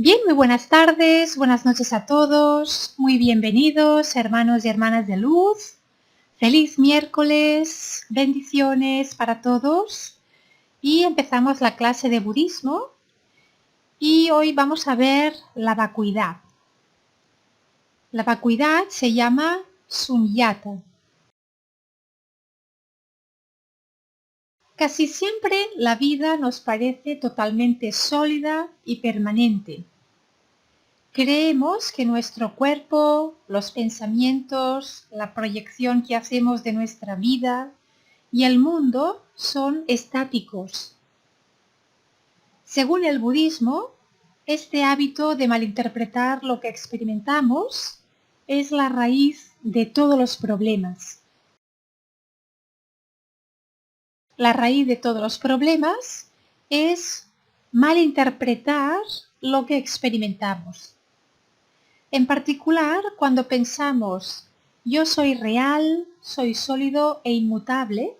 Bien, muy buenas tardes, buenas noches a todos, muy bienvenidos hermanos y hermanas de luz. Feliz miércoles, bendiciones para todos y empezamos la clase de budismo y hoy vamos a ver la vacuidad. La vacuidad se llama sunyata. Casi siempre la vida nos parece totalmente sólida y permanente. Creemos que nuestro cuerpo, los pensamientos, la proyección que hacemos de nuestra vida y el mundo son estáticos. Según el budismo, este hábito de malinterpretar lo que experimentamos es la raíz de todos los problemas. La raíz de todos los problemas es malinterpretar lo que experimentamos. En particular, cuando pensamos yo soy real, soy sólido e inmutable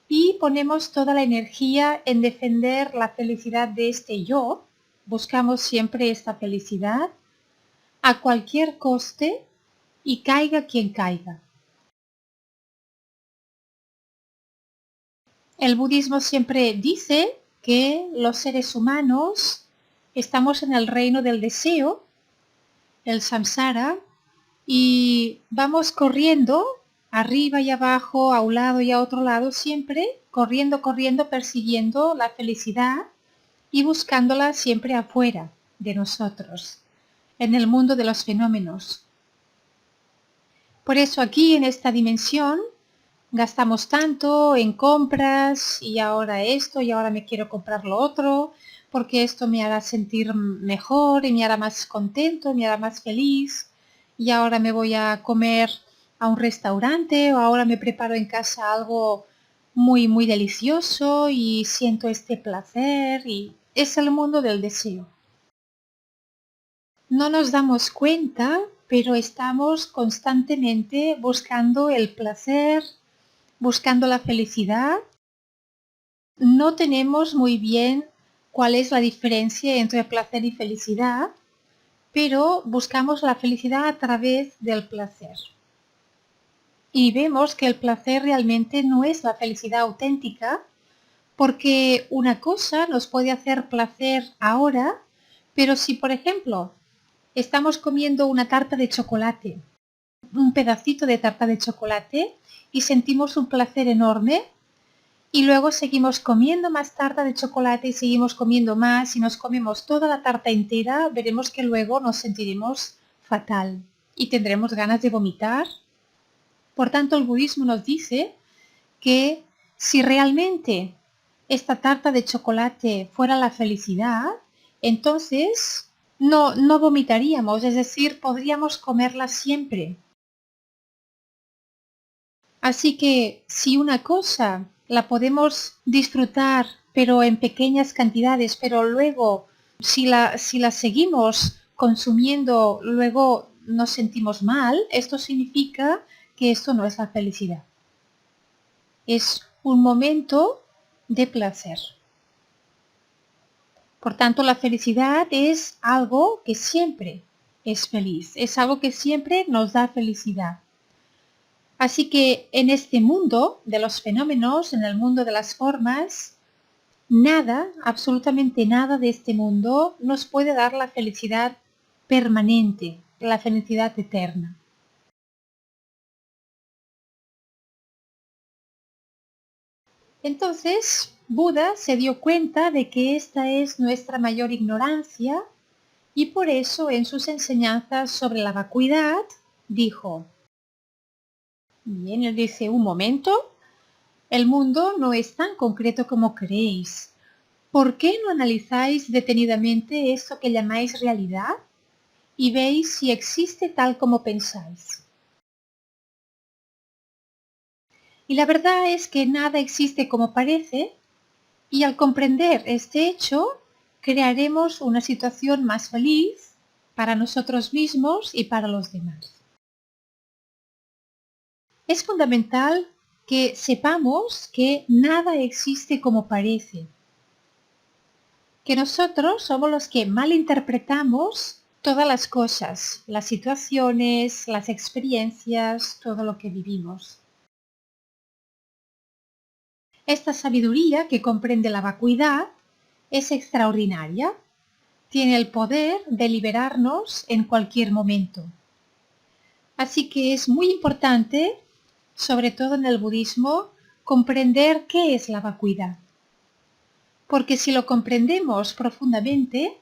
y ponemos toda la energía en defender la felicidad de este yo, buscamos siempre esta felicidad a cualquier coste y caiga quien caiga. El budismo siempre dice que los seres humanos estamos en el reino del deseo, el samsara, y vamos corriendo arriba y abajo, a un lado y a otro lado, siempre corriendo, persiguiendo la felicidad y buscándola siempre afuera de nosotros, en el mundo de los fenómenos. Por eso aquí en esta dimensión gastamos tanto en compras y ahora esto y ahora me quiero comprar lo otro porque esto me hará sentir mejor y me hará más contento, me hará más feliz y ahora me voy a comer a un restaurante o ahora me preparo en casa algo muy delicioso y siento este placer y es el mundo del deseo. No nos damos cuenta, pero estamos constantemente buscando el placer, buscando la felicidad. No tenemos muy bien cuál es la diferencia entre placer y felicidad, pero buscamos la felicidad a través del placer. Y vemos que el placer realmente no es la felicidad auténtica, porque una cosa nos puede hacer placer ahora, pero si, por ejemplo, estamos comiendo una tarta de chocolate, un pedacito de tarta de chocolate, y sentimos un placer enorme, y luego seguimos comiendo más tarta de chocolate y seguimos comiendo más y nos comemos toda la tarta entera, veremos que luego nos sentiremos fatal y tendremos ganas de vomitar. Por tanto, el budismo nos dice que si realmente esta tarta de chocolate fuera la felicidad, entonces no vomitaríamos, es decir, podríamos comerla siempre. Así que si una cosa la podemos disfrutar, pero en pequeñas cantidades, pero luego si la seguimos consumiendo, luego nos sentimos mal, esto significa que esto no es la felicidad. Es un momento de placer. Por tanto, la felicidad es algo que siempre es feliz, es algo que siempre nos da felicidad. Así que en este mundo de los fenómenos, en el mundo de las formas, nada, absolutamente nada de este mundo nos puede dar la felicidad permanente, la felicidad eterna. Entonces, Buda se dio cuenta de que esta es nuestra mayor ignorancia y por eso en sus enseñanzas sobre la vacuidad dijo, bien, él dice, un momento, el mundo no es tan concreto como creéis. ¿Por qué no analizáis detenidamente esto que llamáis realidad y veis si existe tal como pensáis? Y la verdad es que nada existe como parece, y al comprender este hecho, crearemos una situación más feliz para nosotros mismos y para los demás. Es fundamental que sepamos que nada existe como parece. que nosotros somos los que malinterpretamos todas las cosas, las situaciones, las experiencias, todo lo que vivimos. Esta sabiduría que comprende la vacuidad es extraordinaria. Tiene el poder de liberarnos en cualquier momento. Así que es muy importante, sobre todo en el budismo, comprender qué es la vacuidad. Porque si lo comprendemos profundamente,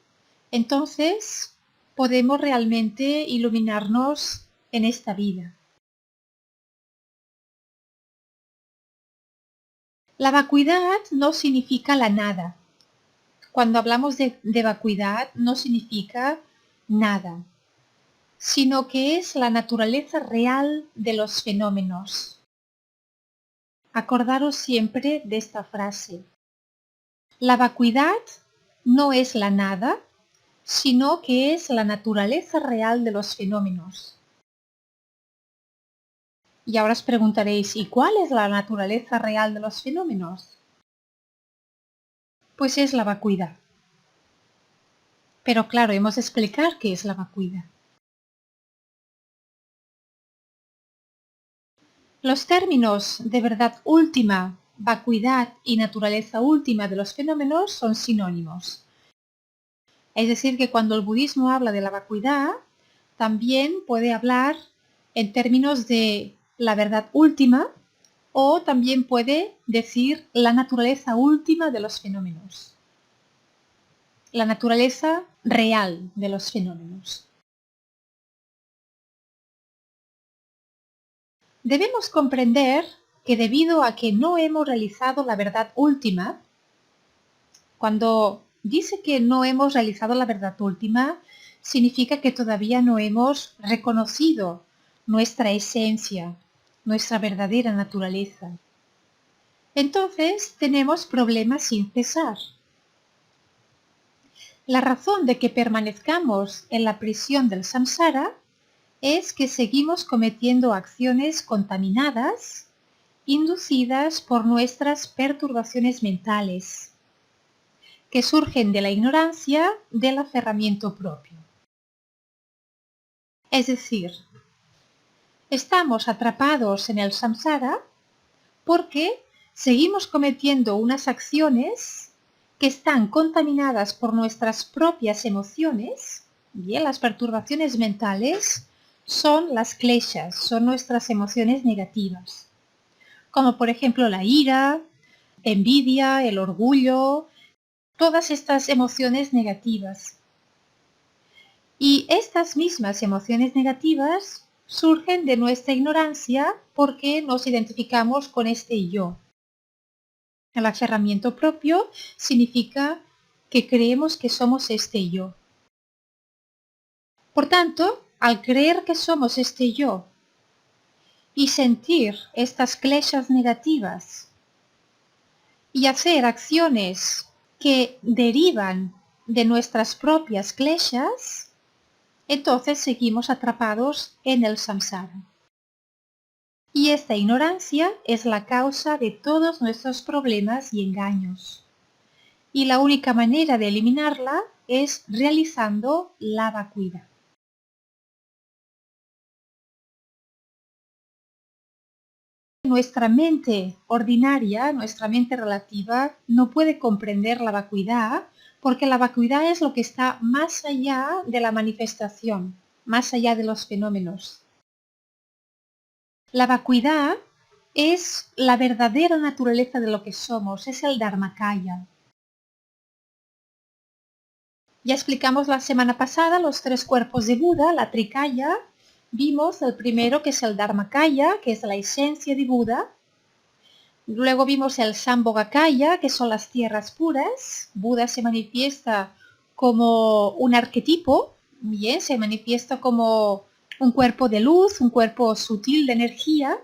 entonces podemos realmente iluminarnos en esta vida. La vacuidad no significa la nada. Cuando hablamos de vacuidad no significa nada, sino que es la naturaleza real de los fenómenos. Acordaros siempre de esta frase. La vacuidad no es la nada, sino que es la naturaleza real de los fenómenos. Y ahora os preguntaréis, ¿y cuál es la naturaleza real de los fenómenos? Pues es la vacuidad. Pero claro, hemos de explicar qué es la vacuidad. Los términos de verdad última, vacuidad y naturaleza última de los fenómenos son sinónimos. Es decir, que cuando el budismo habla de la vacuidad, también puede hablar en términos de la verdad última o también puede decir la naturaleza última de los fenómenos. La naturaleza real de los fenómenos. Debemos comprender que debido a que no hemos realizado la verdad última, cuando dice que no hemos realizado la verdad última, significa que todavía no hemos reconocido nuestra esencia, nuestra verdadera naturaleza. Entonces tenemos problemas sin cesar. La razón de que permanezcamos en la prisión del samsara es que seguimos cometiendo acciones contaminadas, inducidas por nuestras perturbaciones mentales, que surgen de la ignorancia del aferramiento propio. Es decir, estamos atrapados en el samsara porque seguimos cometiendo unas acciones que están contaminadas por nuestras propias emociones. Bien, las perturbaciones mentales son las kleshas, son nuestras emociones negativas, como por ejemplo la ira, envidia, el orgullo, todas estas emociones negativas. Y estas mismas emociones negativas surgen de nuestra ignorancia porque nos identificamos con este yo. El aferramiento propio significa que creemos que somos este yo. Por tanto, al creer que somos este yo y sentir estas kleshas negativas y hacer acciones que derivan de nuestras propias kleshas, entonces seguimos atrapados en el samsara. Y esta ignorancia es la causa de todos nuestros problemas y engaños. Y la única manera de eliminarla es realizando la vacuidad. Nuestra mente ordinaria, nuestra mente relativa, no puede comprender la vacuidad porque la vacuidad es lo que está más allá de la manifestación, más allá de los fenómenos. La vacuidad es la verdadera naturaleza de lo que somos, es el Dharmakaya. Ya explicamos la semana pasada los tres cuerpos de Buda, la Trikaya. Vimos el primero que es el Dharmakaya, que es la esencia de Buda. Luego vimos el Sambhogakaya, que son las tierras puras. Buda se manifiesta como un arquetipo, bien, se manifiesta como un cuerpo de luz, un cuerpo sutil de energía,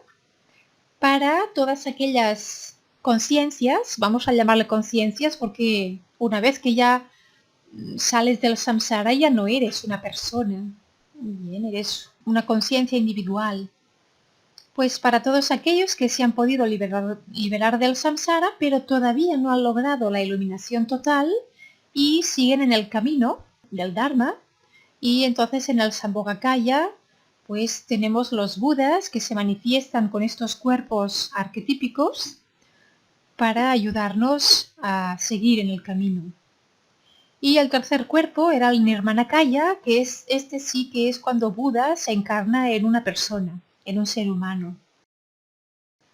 para todas aquellas conciencias, vamos a llamarle conciencias porque una vez que ya sales del samsara ya no eres una persona, bien, eres una conciencia individual. Pues para todos aquellos que se han podido liberar del samsara, pero todavía no han logrado la iluminación total, y siguen en el camino del Dharma. Y entonces en el Sambhogakaya pues tenemos los Budas que se manifiestan con estos cuerpos arquetípicos para ayudarnos a seguir en el camino. Y el tercer cuerpo era el Nirmanakaya, que este sí que es cuando Buda se encarna en una persona, en un ser humano.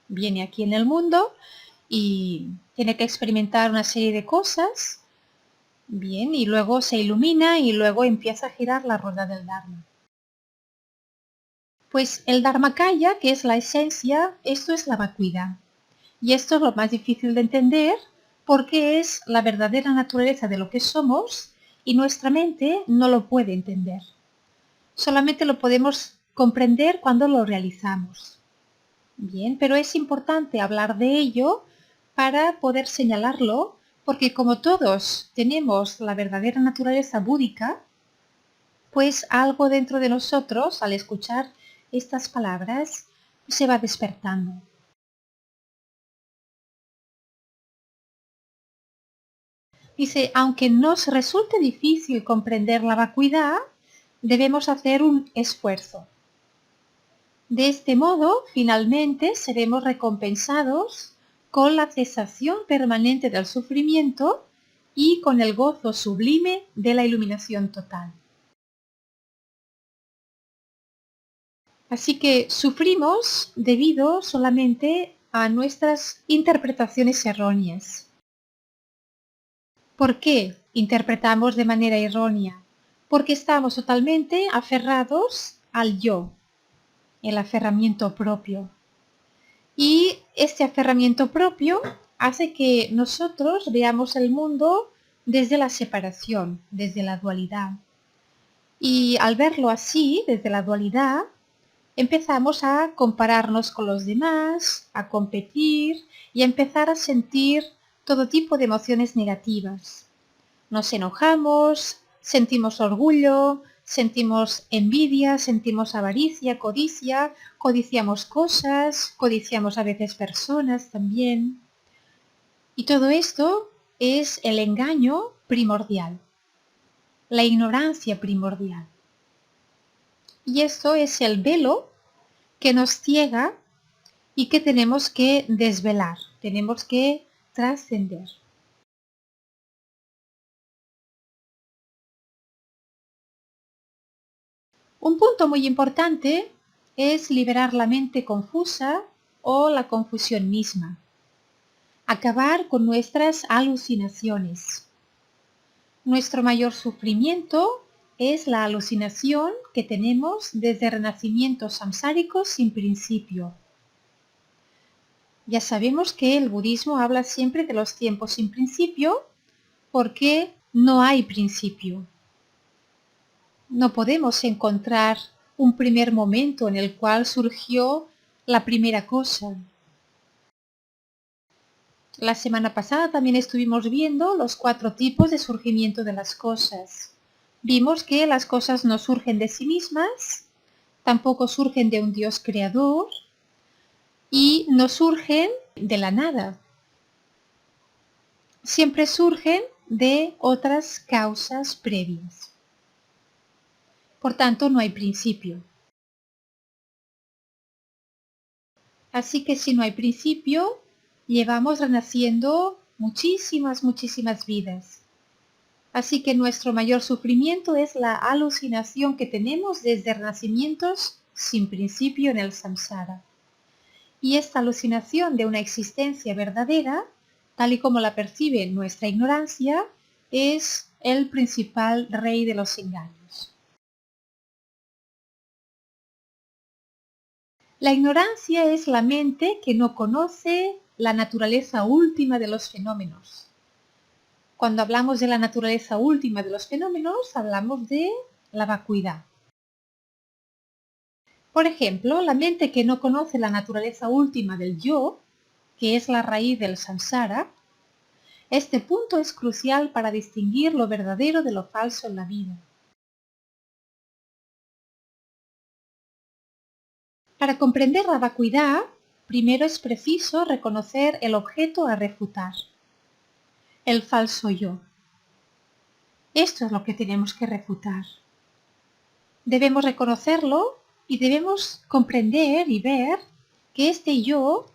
Viene aquí en el mundo y tiene que experimentar una serie de cosas, bien, y luego se ilumina y luego empieza a girar la rueda del Dharma. Pues el Dharmakaya, que es la esencia, esto es la vacuidad. Y esto es lo más difícil de entender porque es la verdadera naturaleza de lo que somos y nuestra mente no lo puede entender. Solamente lo podemos comprender cuando lo realizamos. Bien, pero es importante hablar de ello para poder señalarlo, porque como todos tenemos la verdadera naturaleza búdica, pues algo dentro de nosotros, al escuchar estas palabras, se va despertando. Dice, aunque nos resulte difícil comprender la vacuidad, debemos hacer un esfuerzo. De este modo, finalmente, seremos recompensados con la cesación permanente del sufrimiento y con el gozo sublime de la iluminación total. Así que sufrimos debido solamente a nuestras interpretaciones erróneas. ¿Por qué interpretamos de manera errónea? Porque estamos totalmente aferrados al yo, el aferramiento propio. Y este aferramiento propio hace que nosotros veamos el mundo desde la separación, desde la dualidad. Y al verlo así, desde la dualidad, empezamos a compararnos con los demás, a competir y a empezar a sentir todo tipo de emociones negativas. Nos enojamos, sentimos orgullo, sentimos envidia, sentimos avaricia, codicia, codiciamos cosas, codiciamos a veces personas también. Y todo esto es el engaño primordial, la ignorancia primordial. Y esto es el velo que nos ciega y que tenemos que desvelar, tenemos que trascender. Un punto muy importante es liberar la mente confusa o la confusión misma. Acabar con nuestras alucinaciones. Nuestro mayor sufrimiento es la alucinación que tenemos desde renacimientos samsáricos sin principio. Ya sabemos que el budismo habla siempre de los tiempos sin principio porque no hay principio. No podemos encontrar un primer momento en el cual surgió la primera cosa. La semana pasada también estuvimos viendo los 4 tipos de surgimiento de las cosas. Vimos que las cosas no surgen de sí mismas, tampoco surgen de un Dios creador y no surgen de la nada. Siempre surgen de otras causas previas. Por tanto, no hay principio. Así que si no hay principio, llevamos renaciendo muchísimas vidas. Así que nuestro mayor sufrimiento es la alucinación que tenemos desde renacimientos sin principio en el samsara. Y esta alucinación de una existencia verdadera, tal y como la percibe nuestra ignorancia, es el principal rey de los engaños. La ignorancia es la mente que no conoce la naturaleza última de los fenómenos. Cuando hablamos de la naturaleza última de los fenómenos, hablamos de la vacuidad. Por ejemplo, la mente que no conoce la naturaleza última del yo, que es la raíz del samsara, este punto es crucial para distinguir lo verdadero de lo falso en la vida. Para comprender la vacuidad, primero es preciso reconocer el objeto a refutar, el falso yo. Esto es lo que tenemos que refutar. Debemos reconocerlo y debemos comprender y ver que este yo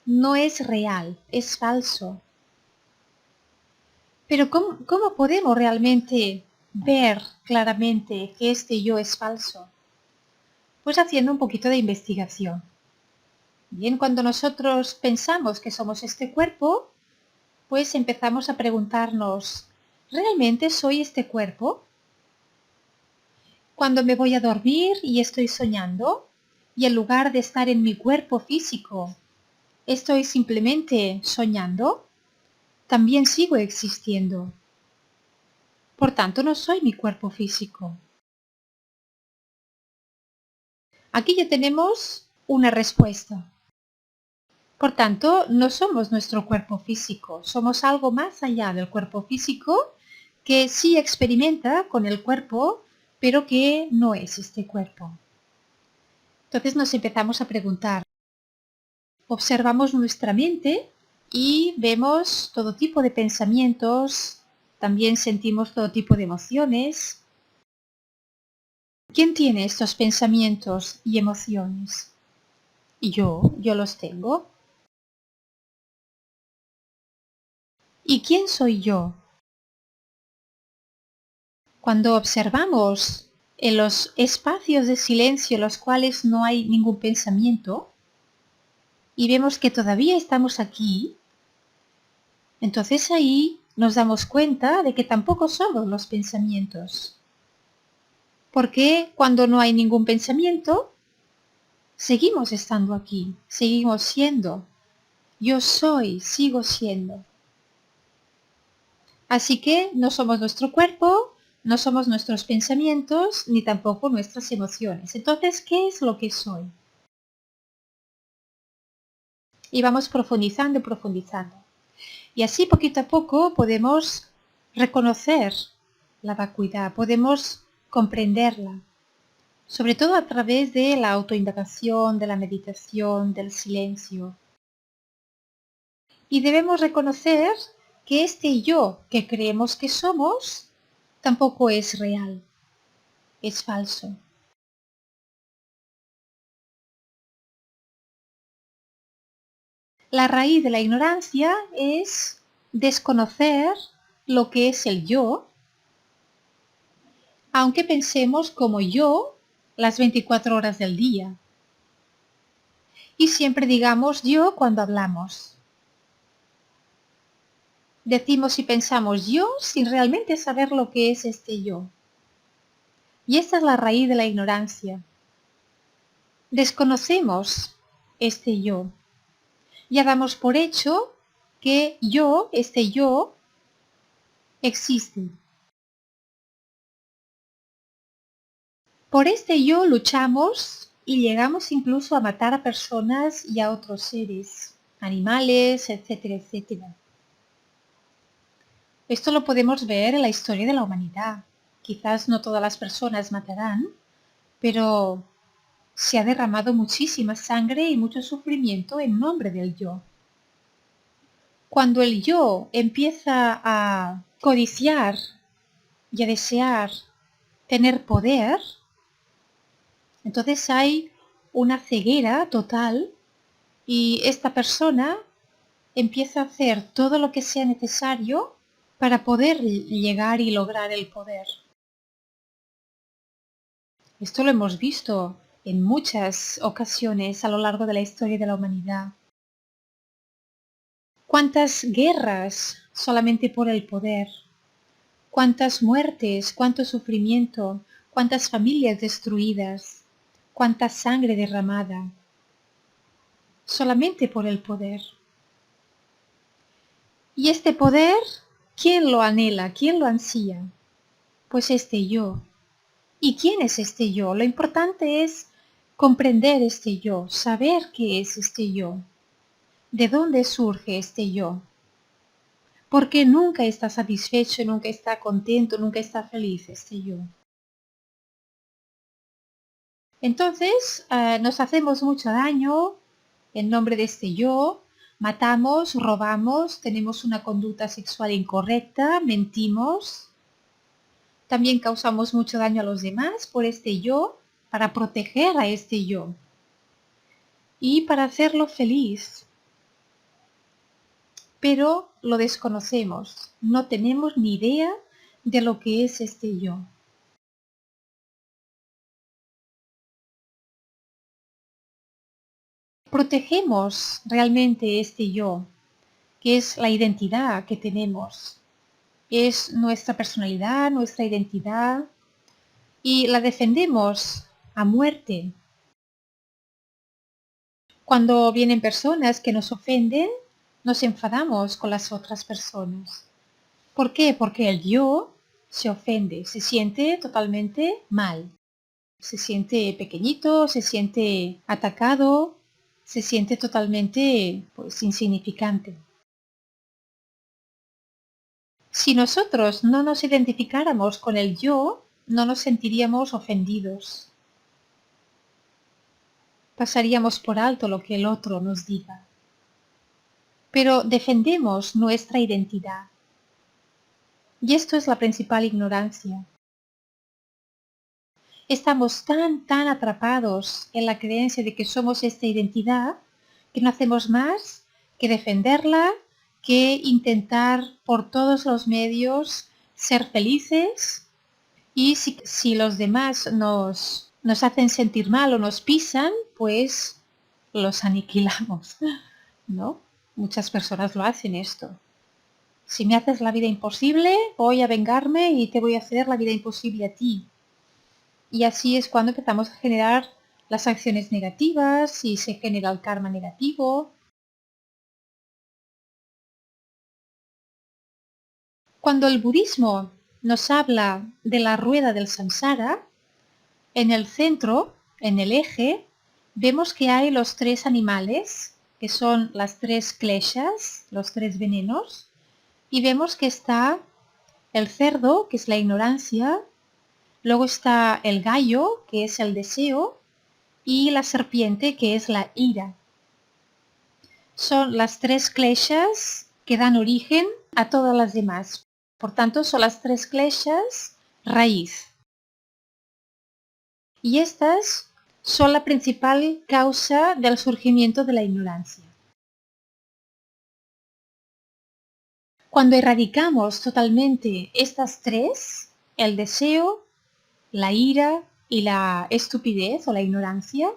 no es real, es falso. Pero ¿cómo podemos realmente ver claramente que este yo es falso? Pues haciendo un poquito de investigación. Bien, cuando nosotros pensamos que somos este cuerpo, pues empezamos a preguntarnos, ¿realmente soy este cuerpo? Cuando me voy a dormir y estoy soñando, y en lugar de estar en mi cuerpo físico, estoy simplemente soñando, también sigo existiendo. Por tanto, no soy mi cuerpo físico. Aquí ya tenemos una respuesta. Por tanto, no somos nuestro cuerpo físico, somos algo más allá del cuerpo físico que sí experimenta con el cuerpo, pero que no es este cuerpo. Entonces nos empezamos a preguntar, observamos nuestra mente y vemos todo tipo de pensamientos, también sentimos todo tipo de emociones. ¿Quién tiene estos pensamientos y emociones? Yo los tengo. ¿Y quién soy yo? Cuando observamos en los espacios de silencio en los cuales no hay ningún pensamiento y vemos que todavía estamos aquí, entonces ahí nos damos cuenta de que tampoco somos los pensamientos. Porque cuando no hay ningún pensamiento, seguimos estando aquí, seguimos siendo. Yo soy, sigo siendo. Así que no somos nuestro cuerpo, no somos nuestros pensamientos, ni tampoco nuestras emociones. Entonces, ¿qué es lo que soy? Y vamos profundizando y profundizando. Y así poquito a poco podemos reconocer la vacuidad, podemos comprenderla, sobre todo a través de la autoindagación, de la meditación, del silencio. Y debemos reconocer que este yo que creemos que somos tampoco es real, es falso. La raíz de la ignorancia es desconocer lo que es el yo, aunque pensemos como yo las 24 horas del día. Y siempre digamos yo cuando hablamos. Decimos y pensamos yo sin realmente saber lo que es este yo. Y esta es la raíz de la ignorancia. Desconocemos este yo. Ya damos por hecho que yo, este yo, existe. Por este yo luchamos y llegamos incluso a matar a personas y a otros seres, animales, etcétera, etcétera. Esto lo podemos ver en la historia de la humanidad. Quizás no todas las personas matarán, pero se ha derramado muchísima sangre y mucho sufrimiento en nombre del yo. Cuando el yo empieza a codiciar y a desear tener poder, entonces hay una ceguera total y esta persona empieza a hacer todo lo que sea necesario para poder llegar y lograr el poder. Esto lo hemos visto en muchas ocasiones a lo largo de la historia de la humanidad. ¿Cuántas guerras solamente por el poder? ¿Cuántas muertes? ¿Cuánto sufrimiento? ¿Cuántas familias destruidas? ¿Cuánta sangre derramada? Solamente por el poder. Y este poder, ¿quién lo anhela? ¿Quién lo ansía? Pues este yo. ¿Y quién es este yo? Lo importante es comprender este yo, saber qué es este yo, de dónde surge este yo. Porque nunca está satisfecho, nunca está contento, nunca está feliz este yo. Entonces, nos hacemos mucho daño en nombre de este yo, matamos, robamos, tenemos una conducta sexual incorrecta, mentimos, También causamos mucho daño a los demás por este yo, para proteger a este yo y para hacerlo feliz. Pero lo desconocemos, no tenemos ni idea de lo que es este yo. Protegemos realmente este yo, que es la identidad que tenemos, es nuestra personalidad, nuestra identidad, y la defendemos a muerte. Cuando vienen personas que nos ofenden, nos enfadamos con las otras personas. ¿Por qué? Porque el yo se ofende, se siente totalmente mal. Se siente pequeñito, se siente atacado, se siente totalmente pues, insignificante. Si nosotros no nos identificáramos con el yo, no nos sentiríamos ofendidos. Pasaríamos por alto lo que el otro nos diga. Pero defendemos nuestra identidad. Y esto es la principal ignorancia. Estamos tan atrapados en la creencia de que somos esta identidad que no hacemos más que defenderla, que intentar por todos los medios ser felices, y si los demás nos hacen sentir mal o nos pisan, pues los aniquilamos, ¿no? Muchas personas lo hacen esto. Si me haces la vida imposible, voy a vengarme y te voy a hacer la vida imposible a ti. Y así es cuando empezamos a generar las acciones negativas y se genera el karma negativo. Cuando el budismo nos habla de la rueda del samsara, en el centro, en el eje, vemos que hay los tres animales, que son las tres kleshas, los tres venenos, y vemos que está el cerdo, que es la ignorancia, luego está el gallo, que es el deseo, y la serpiente, que es la ira. Son las tres kleshas que dan origen a todas las demás. Por tanto, son las tres kleshas raíz. Y estas son la principal causa del surgimiento de la ignorancia. Cuando erradicamos totalmente estas tres, el deseo, la ira y la estupidez o la ignorancia,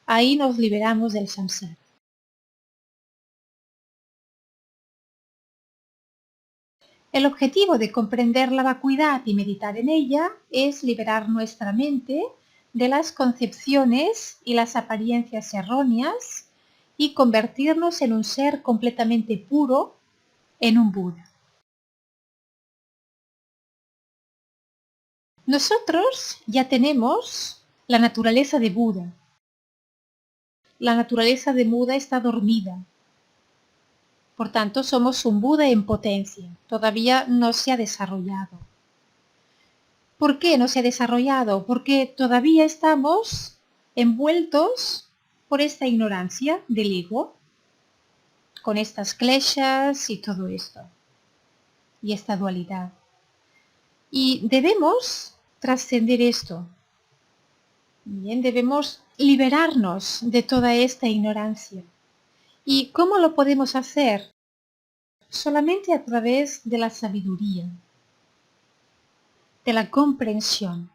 ahí nos liberamos del samsara. El objetivo de comprender la vacuidad y meditar en ella es liberar nuestra mente de las concepciones y las apariencias erróneas y convertirnos en un ser completamente puro, en un Buda. Nosotros ya tenemos la naturaleza de Buda. La naturaleza de Buda está dormida. Por tanto, somos un Buda en potencia. Todavía no se ha desarrollado. ¿Por qué no se ha desarrollado? Porque todavía estamos envueltos por esta ignorancia del ego, con estas kleshas y todo esto, y esta dualidad. Y debemos trascender esto. Bien, debemos liberarnos de toda esta ignorancia. ¿Y cómo lo podemos hacer? Solamente a través de la sabiduría, de la comprensión.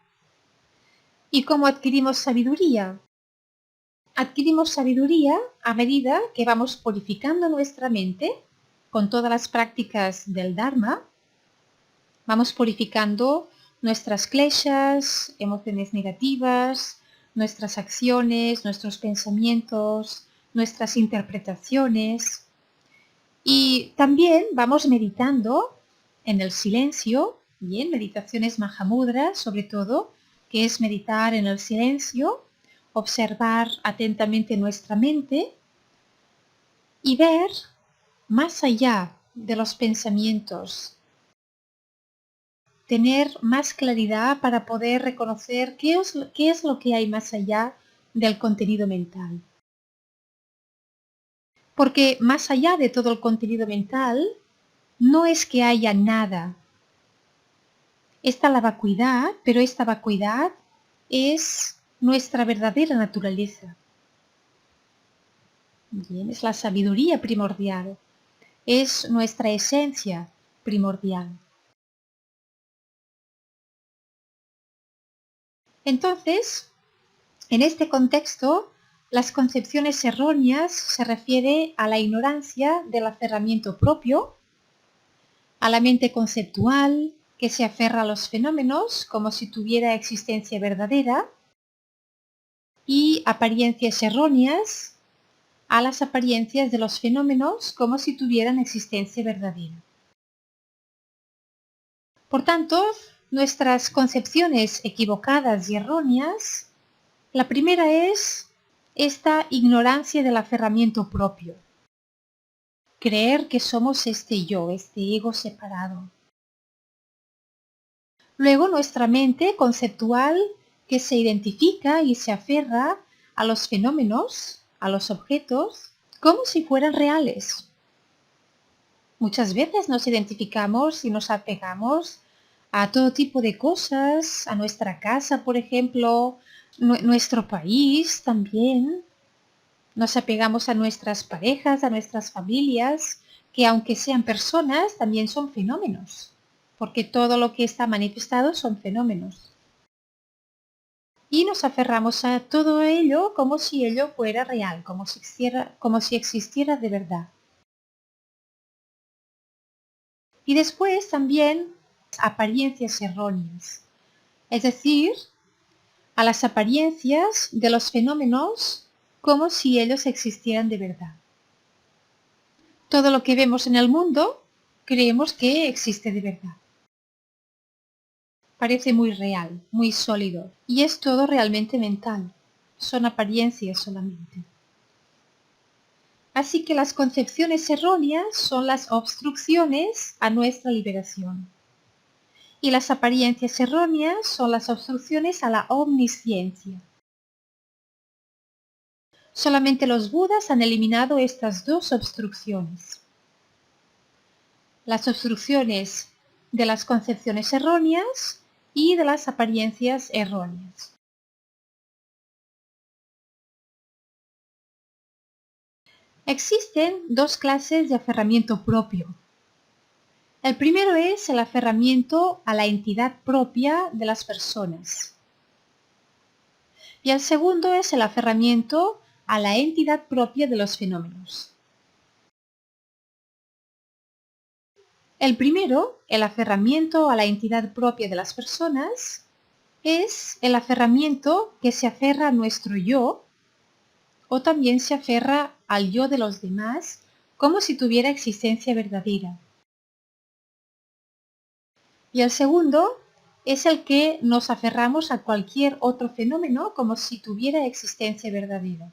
¿Y cómo adquirimos sabiduría? Adquirimos sabiduría a medida que vamos purificando nuestra mente con todas las prácticas del Dharma. Vamos purificando nuestras kleshas, emociones negativas, nuestras acciones, nuestros pensamientos, nuestras interpretaciones. Y también vamos meditando en el silencio, bien, meditaciones Mahamudra sobre todo, que es meditar en el silencio, observar atentamente nuestra mente y ver más allá de los pensamientos, tener más claridad para poder reconocer qué es lo que hay más allá del contenido mental. Porque más allá de todo el contenido mental, no es que haya nada. Esta la vacuidad, pero esta vacuidad es nuestra verdadera naturaleza. Bien, es la sabiduría primordial, es nuestra esencia primordial. Entonces, en este contexto, las concepciones erróneas se refiere a la ignorancia del aferramiento propio, a la mente conceptual que se aferra a los fenómenos como si tuviera existencia verdadera, y apariencias erróneas a las apariencias de los fenómenos como si tuvieran existencia verdadera. Por tanto, nuestras concepciones equivocadas y erróneas, la primera es esta ignorancia del aferramiento propio. Creer que somos este yo, este ego separado. Luego nuestra mente conceptual que se identifica y se aferra a los fenómenos, a los objetos, como si fueran reales. Muchas veces nos identificamos y nos apegamos a todo tipo de cosas, a nuestra casa, por ejemplo, nuestro país también. Nos apegamos a nuestras parejas, a nuestras familias, que aunque sean personas, también son fenómenos, porque todo lo que está manifestado son fenómenos. Y nos aferramos a todo ello como si ello fuera real, como si existiera de verdad. Y después también apariencias erróneas, es decir, a las apariencias de los fenómenos como si ellos existieran de verdad. Todo lo que vemos en el mundo creemos que existe de verdad. Parece muy real, muy sólido, y es todo realmente mental. Son apariencias solamente. Así que las concepciones erróneas son las obstrucciones a nuestra liberación. Y las apariencias erróneas son las obstrucciones a la omnisciencia. Solamente los Budas han eliminado estas dos obstrucciones. Las obstrucciones de las concepciones erróneas y de las apariencias erróneas. Existen dos clases de aferramiento propio. El primero es el aferramiento a la entidad propia de las personas. Y el segundo es el aferramiento a la entidad propia de los fenómenos. El primero, el aferramiento a la entidad propia de las personas, es el aferramiento que se aferra a nuestro yo o también se aferra al yo de los demás como si tuviera existencia verdadera. Y el segundo es el que nos aferramos a cualquier otro fenómeno como si tuviera existencia verdadera.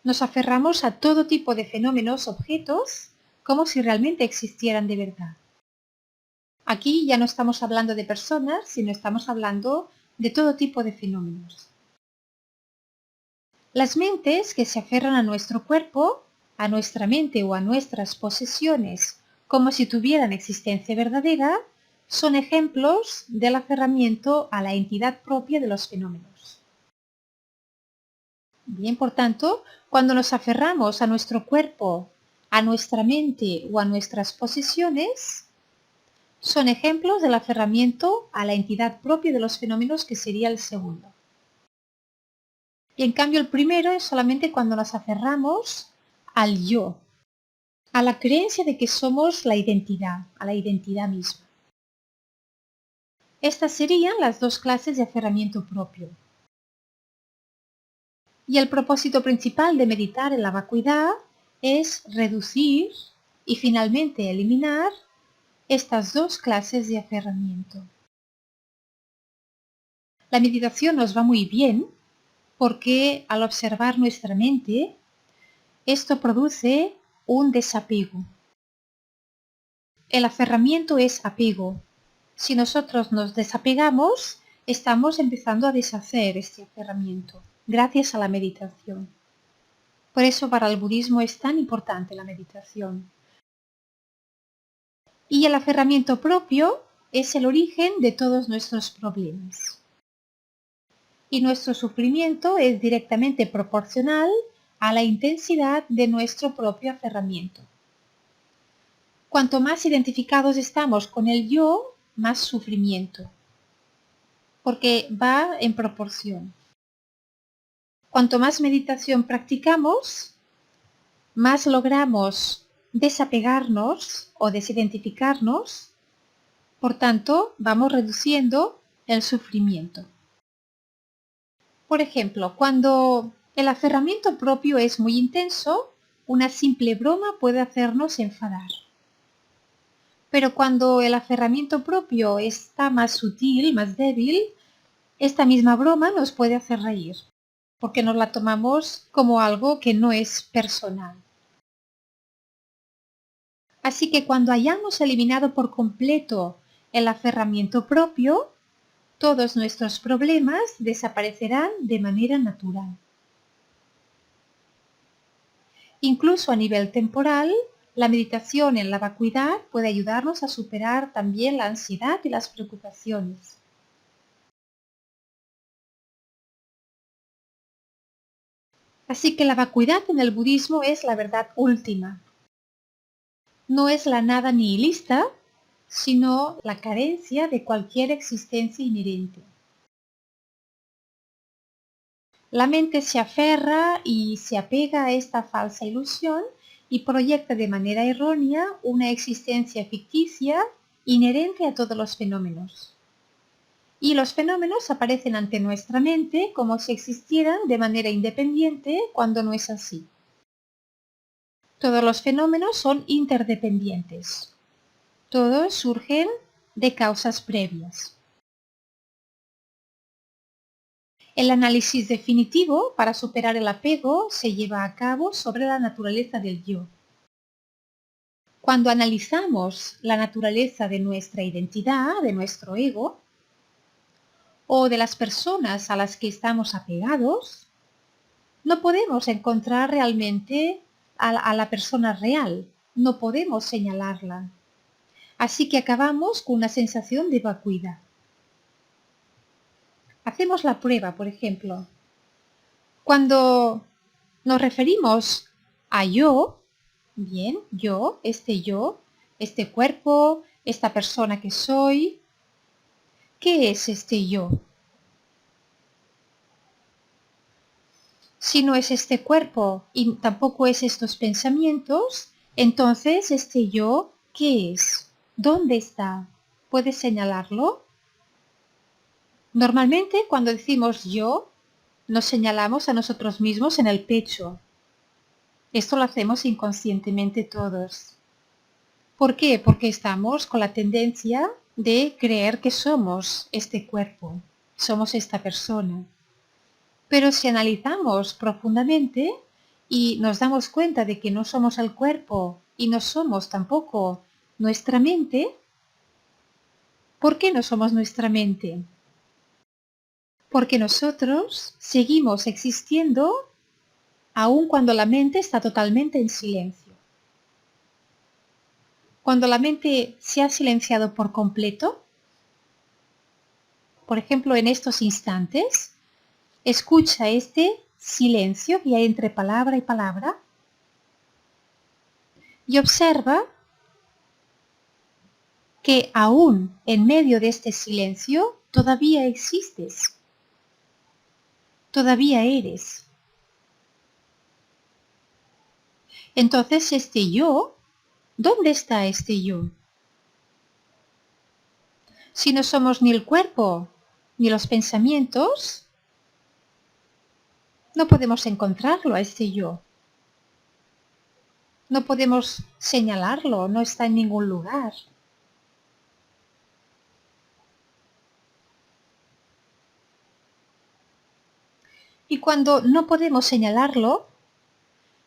Nos aferramos a todo tipo de fenómenos, objetos, como si realmente existieran de verdad. Aquí ya no estamos hablando de personas, sino estamos hablando de todo tipo de fenómenos. Las mentes que se aferran a nuestro cuerpo, a nuestra mente o a nuestras posesiones como si tuvieran existencia verdadera, son ejemplos del aferramiento a la entidad propia de los fenómenos. Bien, por tanto, cuando nos aferramos a nuestro cuerpo, a nuestra mente o a nuestras posesiones, son ejemplos del aferramiento a la entidad propia de los fenómenos, que sería el segundo. Y en cambio el primero es solamente cuando nos aferramos al yo, a la creencia de que somos la identidad, a la identidad misma. Estas serían las dos clases de aferramiento propio. Y el propósito principal de meditar en la vacuidad es reducir y finalmente eliminar estas dos clases de aferramiento. La meditación nos va muy bien porque al observar nuestra mente, esto produce un desapego. El aferramiento es apego. Si nosotros nos desapegamos, estamos empezando a deshacer este aferramiento, gracias a la meditación. Por eso para el budismo es tan importante la meditación. Y el aferramiento propio es el origen de todos nuestros problemas. Y nuestro sufrimiento es directamente proporcional a la intensidad de nuestro propio aferramiento. Cuanto más identificados estamos con el yo, más sufrimiento, porque va en proporción. Cuanto más meditación practicamos, más logramos desapegarnos o desidentificarnos, por tanto, vamos reduciendo el sufrimiento. Por ejemplo, cuando el aferramiento propio es muy intenso, una simple broma puede hacernos enfadar. Pero cuando el aferramiento propio está más sutil, más débil, esta misma broma nos puede hacer reír, porque nos la tomamos como algo que no es personal. Así que cuando hayamos eliminado por completo el aferramiento propio, todos nuestros problemas desaparecerán de manera natural. Incluso a nivel temporal, la meditación en la vacuidad puede ayudarnos a superar también la ansiedad y las preocupaciones. Así que la vacuidad en el budismo es la verdad última. No es la nada nihilista, sino la carencia de cualquier existencia inherente. La mente se aferra y se apega a esta falsa ilusión y proyecta de manera errónea una existencia ficticia inherente a todos los fenómenos. Y los fenómenos aparecen ante nuestra mente como si existieran de manera independiente cuando no es así. Todos los fenómenos son interdependientes. Todos surgen de causas previas. El análisis definitivo para superar el apego se lleva a cabo sobre la naturaleza del yo. Cuando analizamos la naturaleza de nuestra identidad, de nuestro ego, o de las personas a las que estamos apegados, no podemos encontrar realmente a la persona real, no podemos señalarla. Así que acabamos con una sensación de vacuidad. Hacemos la prueba, por ejemplo. Cuando nos referimos a yo, bien, yo, este cuerpo, esta persona que soy, ¿qué es este yo? Si no es este cuerpo y tampoco es estos pensamientos, entonces este yo, ¿qué es? ¿Dónde está? ¿Puedes señalarlo? Normalmente cuando decimos yo, nos señalamos a nosotros mismos en el pecho. Esto lo hacemos inconscientemente todos. ¿Por qué? Porque estamos con la tendencia de creer que somos este cuerpo, somos esta persona. Pero si analizamos profundamente y nos damos cuenta de que no somos el cuerpo y no somos tampoco nuestra mente, ¿por qué no somos nuestra mente? Porque nosotros seguimos existiendo aun cuando la mente está totalmente en silencio. Cuando la mente se ha silenciado por completo, por ejemplo en estos instantes, escucha este silencio que hay entre palabra y palabra y observa que aún en medio de este silencio todavía existes, todavía eres. Entonces este yo, ¿dónde está este yo? Si no somos ni el cuerpo ni los pensamientos, no podemos encontrarlo a este yo. No podemos señalarlo, no está en ningún lugar. Y cuando no podemos señalarlo,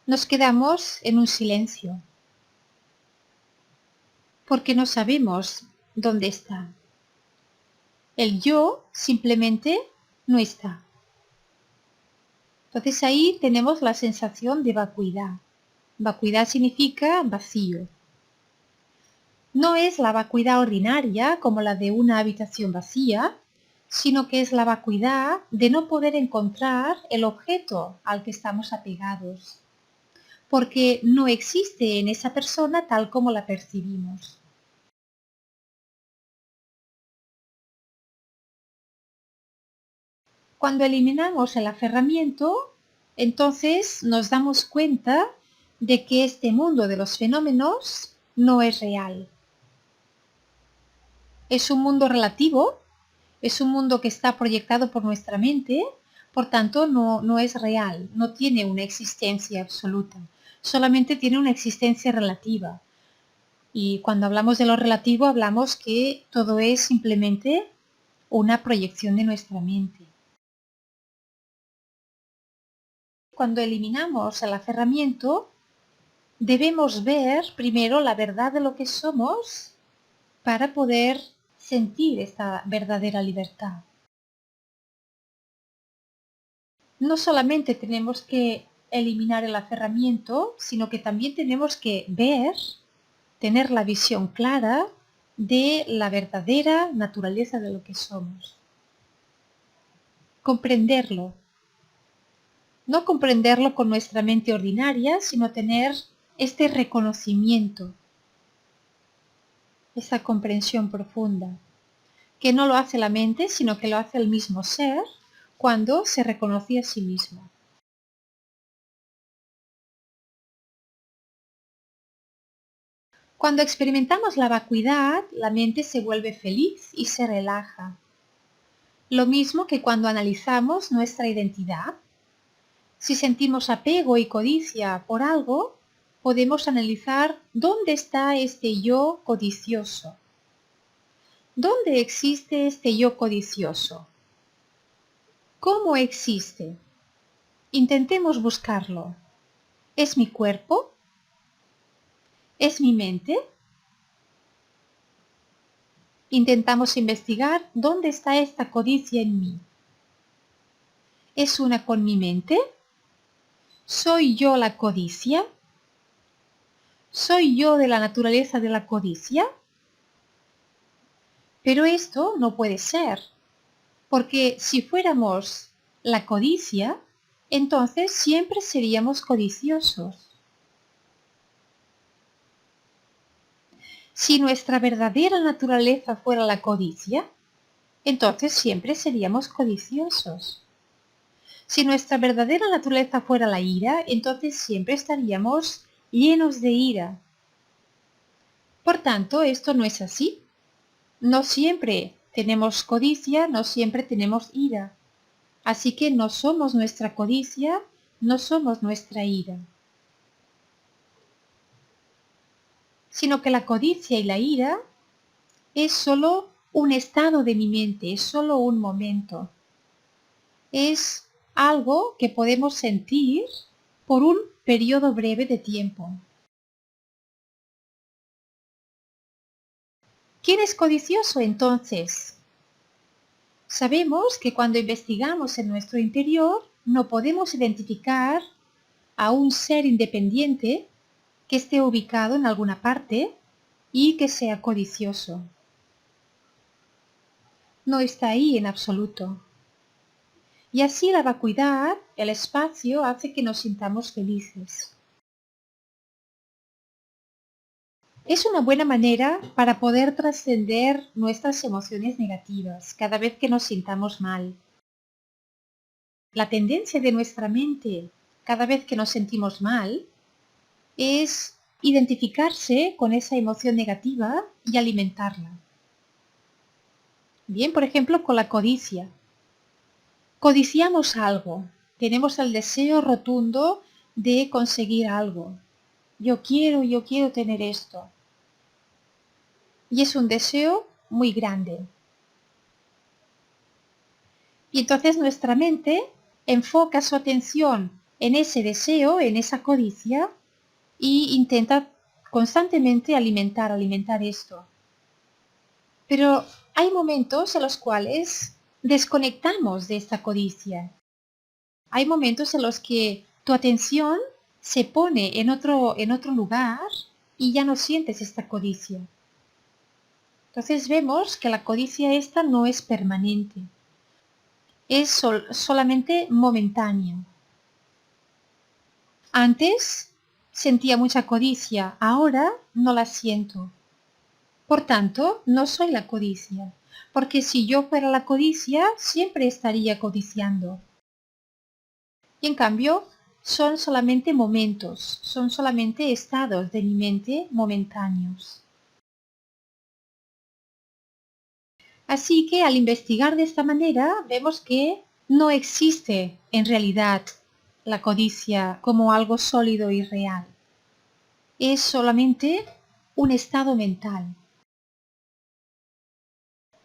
nos quedamos en un silencio, porque no sabemos dónde está. El yo simplemente no está. Entonces ahí tenemos la sensación de vacuidad. Vacuidad significa vacío. No es la vacuidad ordinaria como la de una habitación vacía, sino que es la vacuidad de no poder encontrar el objeto al que estamos apegados, porque no existe en esa persona tal como la percibimos. Cuando eliminamos el aferramiento, entonces nos damos cuenta de que este mundo de los fenómenos no es real. Es un mundo relativo, es un mundo que está proyectado por nuestra mente, por tanto no es real, no tiene una existencia absoluta, solamente tiene una existencia relativa. Y cuando hablamos de lo relativo hablamos que todo es simplemente una proyección de nuestra mente. Cuando eliminamos el aferramiento, debemos ver primero la verdad de lo que somos para poder sentir esta verdadera libertad. No solamente tenemos que eliminar el aferramiento, sino que también tenemos que ver, tener la visión clara de la verdadera naturaleza de lo que somos. Comprenderlo. No comprenderlo con nuestra mente ordinaria, sino tener este reconocimiento, esa comprensión profunda, que no lo hace la mente, sino que lo hace el mismo ser cuando se reconoce a sí mismo. Cuando experimentamos la vacuidad, la mente se vuelve feliz y se relaja. Lo mismo que cuando analizamos nuestra identidad. Si sentimos apego y codicia por algo, podemos analizar dónde está este yo codicioso. ¿Dónde existe este yo codicioso? ¿Cómo existe? Intentemos buscarlo. ¿Es mi cuerpo? ¿Es mi mente? Intentamos investigar dónde está esta codicia en mí. ¿Es una con mi mente? ¿Soy yo la codicia? ¿Soy yo de la naturaleza de la codicia? Pero esto no puede ser, porque si fuéramos la codicia, entonces siempre seríamos codiciosos. Si nuestra verdadera naturaleza fuera la codicia, entonces siempre seríamos codiciosos. Si nuestra verdadera naturaleza fuera la ira, entonces siempre estaríamos llenos de ira. Por tanto, esto no es así. No siempre tenemos codicia, no siempre tenemos ira. Así que no somos nuestra codicia, no somos nuestra ira. Sino que la codicia y la ira es solo un estado de mi mente, es solo un momento. Es algo que podemos sentir por un periodo breve de tiempo. ¿Quién es codicioso entonces? Sabemos que cuando investigamos en nuestro interior no podemos identificar a un ser independiente que esté ubicado en alguna parte y que sea codicioso. No está ahí en absoluto. Y así la vacuidad, el espacio, hace que nos sintamos felices. Es una buena manera para poder trascender nuestras emociones negativas cada vez que nos sintamos mal. La tendencia de nuestra mente cada vez que nos sentimos mal es identificarse con esa emoción negativa y alimentarla. Bien, por ejemplo, con la codicia. Codiciamos algo, tenemos el deseo rotundo de conseguir algo. Yo quiero tener esto. Y es un deseo muy grande. Y entonces nuestra mente enfoca su atención en ese deseo, en esa codicia, y intenta constantemente alimentar esto. Pero hay momentos en los cuales desconectamos de esta codicia. Hay momentos en los que tu atención se pone en otro lugar y ya no sientes esta codicia. Entonces vemos que la codicia esta no es permanente, es solamente momentánea. Antes sentía mucha codicia, ahora no la siento. Por tanto, no soy la codicia, porque si yo fuera la codicia, siempre estaría codiciando. Y en cambio, son solamente momentos, son solamente estados de mi mente momentáneos. Así que al investigar de esta manera, vemos que no existe en realidad la codicia como algo sólido y real. Es solamente un estado mental.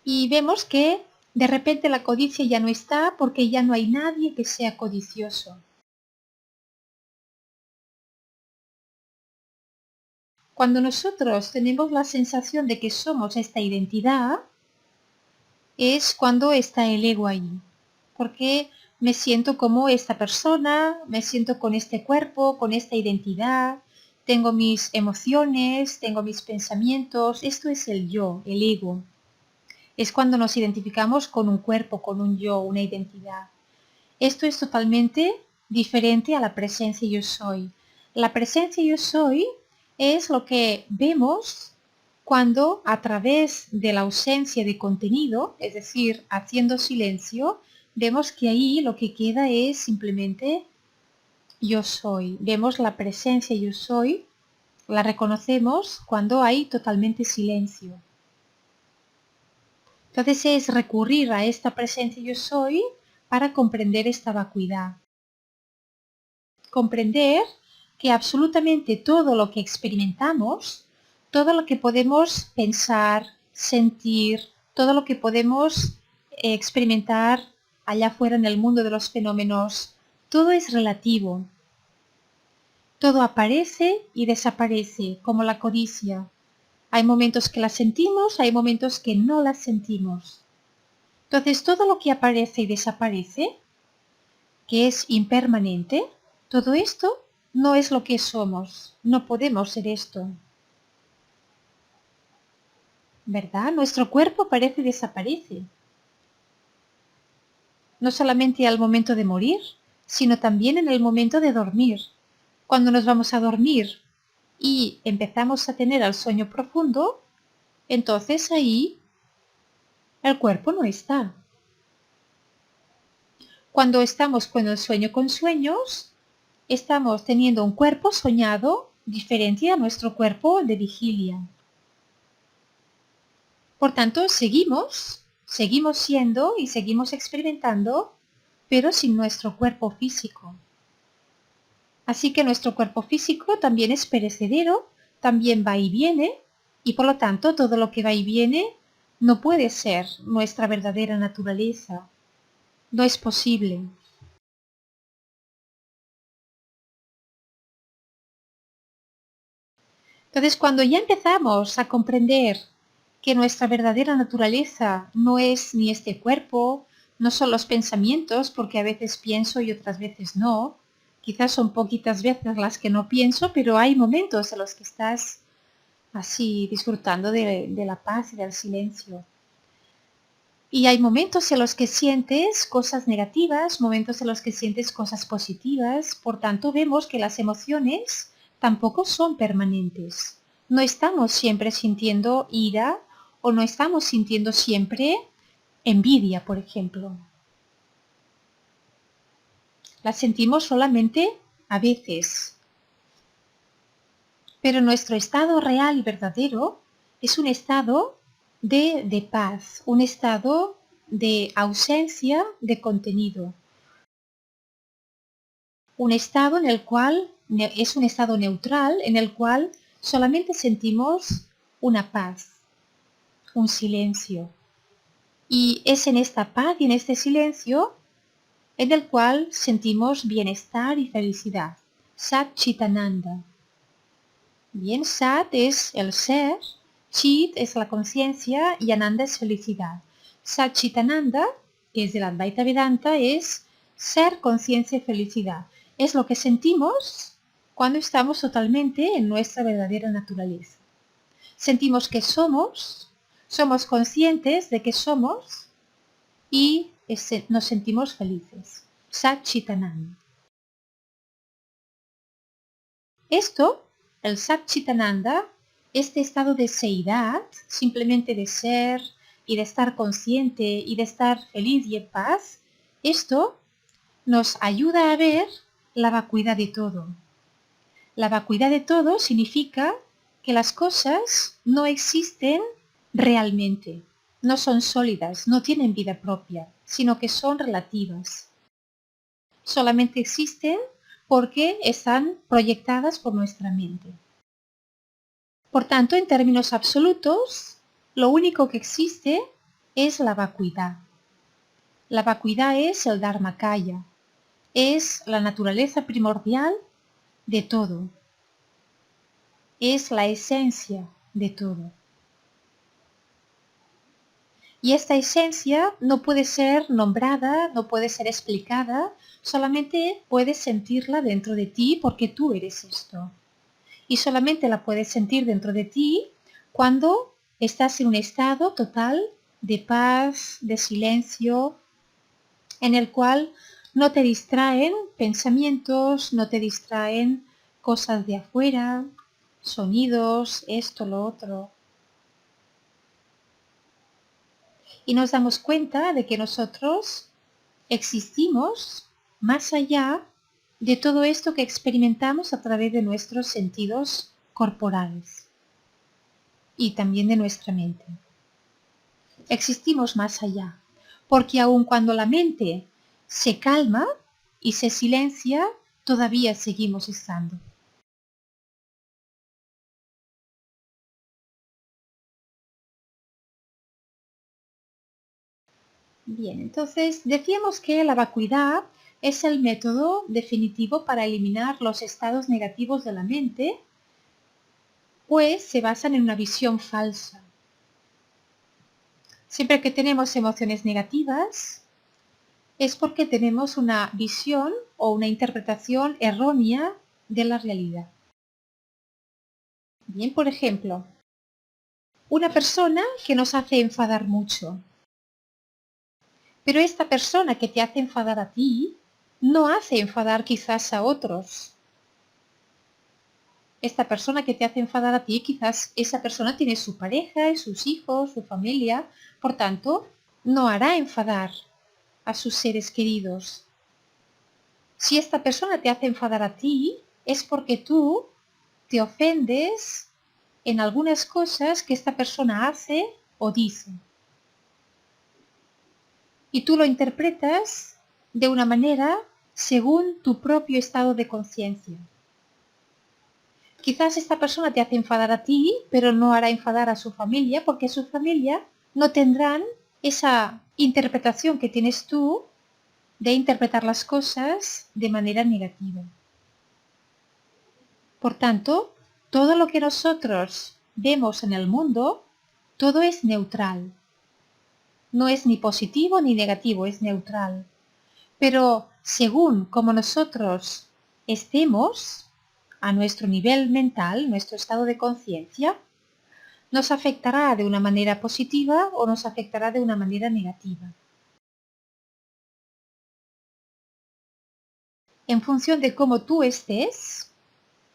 Y vemos que de repente la codicia ya no está porque ya no hay nadie que sea codicioso. Cuando nosotros tenemos la sensación de que somos esta identidad, es cuando está el ego ahí. Porque me siento como esta persona, me siento con este cuerpo, con esta identidad, tengo mis emociones, tengo mis pensamientos, esto es el yo, el ego. Es cuando nos identificamos con un cuerpo, con un yo, una identidad. Esto es totalmente diferente a la presencia yo soy. La presencia yo soy es lo que vemos cuando a través de la ausencia de contenido, es decir, haciendo silencio, vemos que ahí lo que queda es simplemente yo soy. Vemos la presencia yo soy, la reconocemos cuando hay totalmente silencio. Entonces es recurrir a esta presencia yo soy para comprender esta vacuidad. Comprender que absolutamente todo lo que experimentamos, todo lo que podemos pensar, sentir, todo lo que podemos experimentar allá afuera en el mundo de los fenómenos, todo es relativo. Todo aparece y desaparece, como la codicia. Hay momentos que la sentimos, hay momentos que no la sentimos. Entonces, todo lo que aparece y desaparece, que es impermanente, todo esto no es lo que somos. No podemos ser esto. ¿Verdad? Nuestro cuerpo aparece y desaparece. No solamente al momento de morir, sino también en el momento de dormir. Cuando nos vamos a dormir y empezamos a tener el sueño profundo, entonces ahí el cuerpo no está. Cuando estamos con el sueño con sueños, estamos teniendo un cuerpo soñado diferente a nuestro cuerpo de vigilia. Por tanto, seguimos siendo y seguimos experimentando, pero sin nuestro cuerpo físico. Así que nuestro cuerpo físico también es perecedero, también va y viene, y por lo tanto todo lo que va y viene no puede ser nuestra verdadera naturaleza. No es posible. Entonces, cuando ya empezamos a comprender que nuestra verdadera naturaleza no es ni este cuerpo, no son los pensamientos, porque a veces pienso y otras veces no, quizás son poquitas veces las que no pienso, pero hay momentos en los que estás así disfrutando de la paz y del silencio. Y hay momentos en los que sientes cosas negativas, momentos en los que sientes cosas positivas, por tanto vemos que las emociones tampoco son permanentes. No estamos siempre sintiendo ira o no estamos sintiendo siempre envidia, por ejemplo. La sentimos solamente a veces. Pero nuestro estado real y verdadero es un estado de paz, un estado de ausencia de contenido. Un estado en el cual es un estado neutral en el cual solamente sentimos una paz, un silencio. Y es en esta paz y en este silencio en el cual sentimos bienestar y felicidad. Sat Chitananda. Bien, Sat es el ser, Chit es la conciencia y Ananda es felicidad. Sat Chitananda, que es del Advaita Vedanta, es ser, conciencia y felicidad. Es lo que sentimos cuando estamos totalmente en nuestra verdadera naturaleza. Sentimos que somos Somos conscientes de que somos y nos sentimos felices. Sat Chitananda. Esto, el Sat Chitananda, este estado de seidad, simplemente de ser y de estar consciente y de estar feliz y en paz, esto nos ayuda a ver la vacuidad de todo. La vacuidad de todo significa que las cosas no existen realmente, no son sólidas, no tienen vida propia, sino que son relativas. Solamente existen porque están proyectadas por nuestra mente. Por tanto, en términos absolutos, lo único que existe es la vacuidad. La vacuidad es el Dharmakaya, es la naturaleza primordial de todo, es la esencia de todo. Y esta esencia no puede ser nombrada, no puede ser explicada, solamente puedes sentirla dentro de ti porque tú eres esto. Y solamente la puedes sentir dentro de ti cuando estás en un estado total de paz, de silencio, en el cual no te distraen pensamientos, no te distraen cosas de afuera, sonidos, esto, lo otro. Y nos damos cuenta de que nosotros existimos más allá de todo esto que experimentamos a través de nuestros sentidos corporales y también de nuestra mente. Existimos más allá, porque aun cuando la mente se calma y se silencia, todavía seguimos estando. Bien, entonces decíamos que la vacuidad es el método definitivo para eliminar los estados negativos de la mente, pues se basan en una visión falsa. Siempre que tenemos emociones negativas, es porque tenemos una visión o una interpretación errónea de la realidad. Bien, por ejemplo, una persona que nos hace enfadar mucho. Pero esta persona que te hace enfadar a ti, no hace enfadar quizás a otros. Esta persona que te hace enfadar a ti, quizás esa persona tiene su pareja, sus hijos, su familia, por tanto, no hará enfadar a sus seres queridos. Si esta persona te hace enfadar a ti, es porque tú te ofendes en algunas cosas que esta persona hace o dice. Y tú lo interpretas de una manera según tu propio estado de conciencia. Quizás esta persona te hace enfadar a ti, pero no hará enfadar a su familia, porque su familia no tendrán esa interpretación que tienes tú de interpretar las cosas de manera negativa. Por tanto, todo lo que nosotros vemos en el mundo, todo es neutral. No es ni positivo ni negativo, es neutral. Pero según como nosotros estemos a nuestro nivel mental, nuestro estado de conciencia, nos afectará de una manera positiva o nos afectará de una manera negativa. En función de cómo tú estés,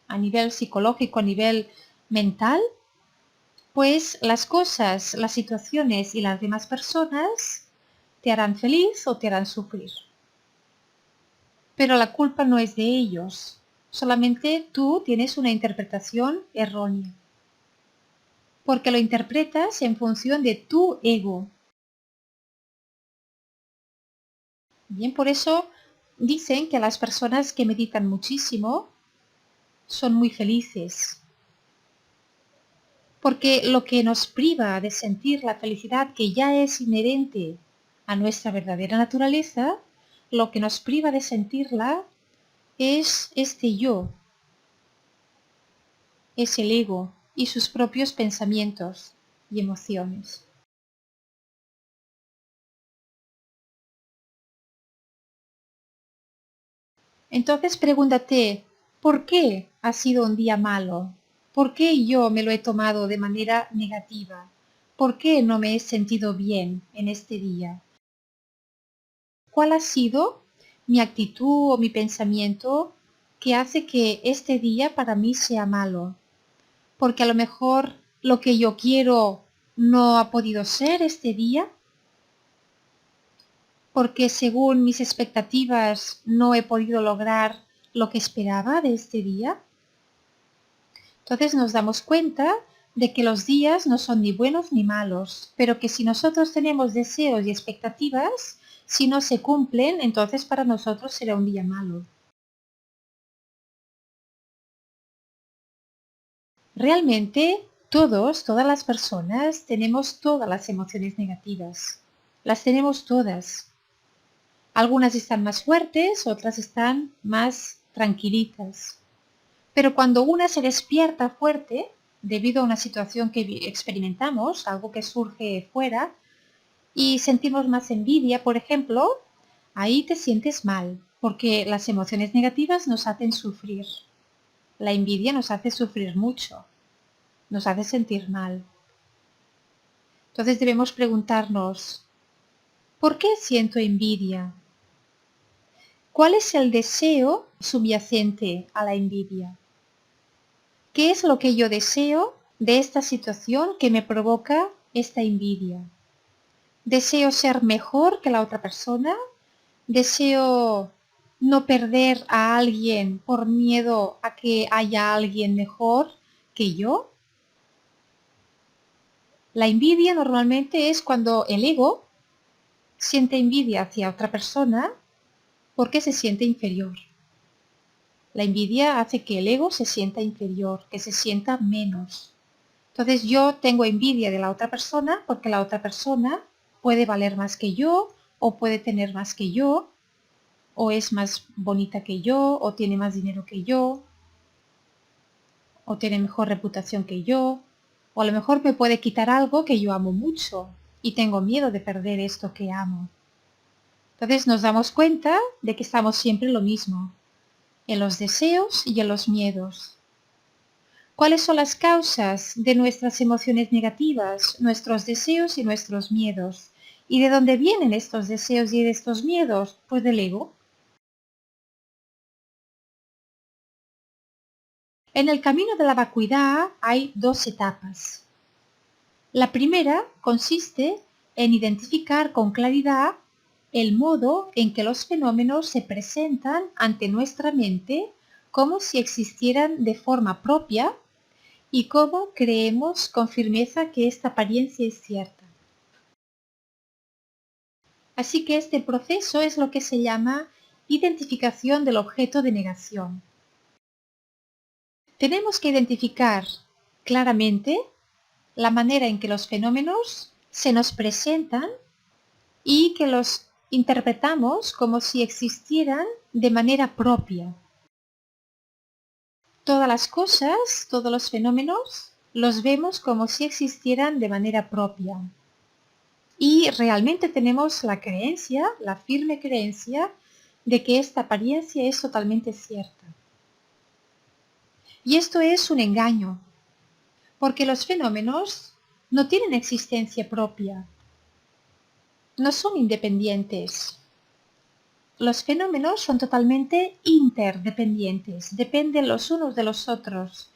a nivel psicológico, a nivel mental, pues las cosas, las situaciones y las demás personas te harán feliz o te harán sufrir. Pero la culpa no es de ellos, solamente tú tienes una interpretación errónea. Porque lo interpretas en función de tu ego. Bien, por eso dicen que las personas que meditan muchísimo son muy felices. Porque lo que nos priva de sentir la felicidad que ya es inherente a nuestra verdadera naturaleza, lo que nos priva de sentirla es este yo, es el ego y sus propios pensamientos y emociones. Entonces pregúntate, ¿por qué ha sido un día malo? ¿Por qué yo me lo he tomado de manera negativa? ¿Por qué no me he sentido bien en este día? ¿Cuál ha sido mi actitud o mi pensamiento que hace que este día para mí sea malo? Porque a lo mejor lo que yo quiero no ha podido ser este día, porque según mis expectativas no he podido lograr lo que esperaba de este día. Entonces nos damos cuenta de que los días no son ni buenos ni malos, pero que si nosotros tenemos deseos y expectativas, si no se cumplen, entonces para nosotros será un día malo. Realmente todas las personas tenemos todas las emociones negativas. Las tenemos todas. Algunas están más fuertes, otras están más tranquilitas. Pero cuando una se despierta fuerte, debido a una situación que experimentamos, algo que surge fuera, y sentimos más envidia, por ejemplo, ahí te sientes mal, porque las emociones negativas nos hacen sufrir. La envidia nos hace sufrir mucho, nos hace sentir mal. Entonces debemos preguntarnos, ¿por qué siento envidia? ¿Cuál es el deseo subyacente a la envidia? ¿Qué es lo que yo deseo de esta situación que me provoca esta envidia? ¿Deseo ser mejor que la otra persona? ¿Deseo no perder a alguien por miedo a que haya alguien mejor que yo? La envidia normalmente es cuando el ego siente envidia hacia otra persona porque se siente inferior. La envidia hace que el ego se sienta inferior, que se sienta menos. Entonces yo tengo envidia de la otra persona porque la otra persona puede valer más que yo, o puede tener más que yo, o es más bonita que yo, o tiene más dinero que yo, o tiene mejor reputación que yo, o a lo mejor me puede quitar algo que yo amo mucho y tengo miedo de perder esto que amo. Entonces nos damos cuenta de que estamos siempre en lo mismo, en los deseos y en los miedos. ¿Cuáles son las causas de nuestras emociones negativas, nuestros deseos y nuestros miedos? ¿Y de dónde vienen estos deseos y de estos miedos? Pues del ego. En el camino de la vacuidad hay dos etapas. La primera consiste en identificar con claridad el modo en que los fenómenos se presentan ante nuestra mente como si existieran de forma propia y cómo creemos con firmeza que esta apariencia es cierta. Así que este proceso es lo que se llama identificación del objeto de negación. Tenemos que identificar claramente la manera en que los fenómenos se nos presentan y que los interpretamos como si existieran de manera propia. Todas las cosas, todos los fenómenos, los vemos como si existieran de manera propia. Y realmente tenemos la creencia, la firme creencia, de que esta apariencia es totalmente cierta. Y esto es un engaño, porque los fenómenos no tienen existencia propia, no son independientes. Los fenómenos son totalmente interdependientes, dependen los unos de los otros.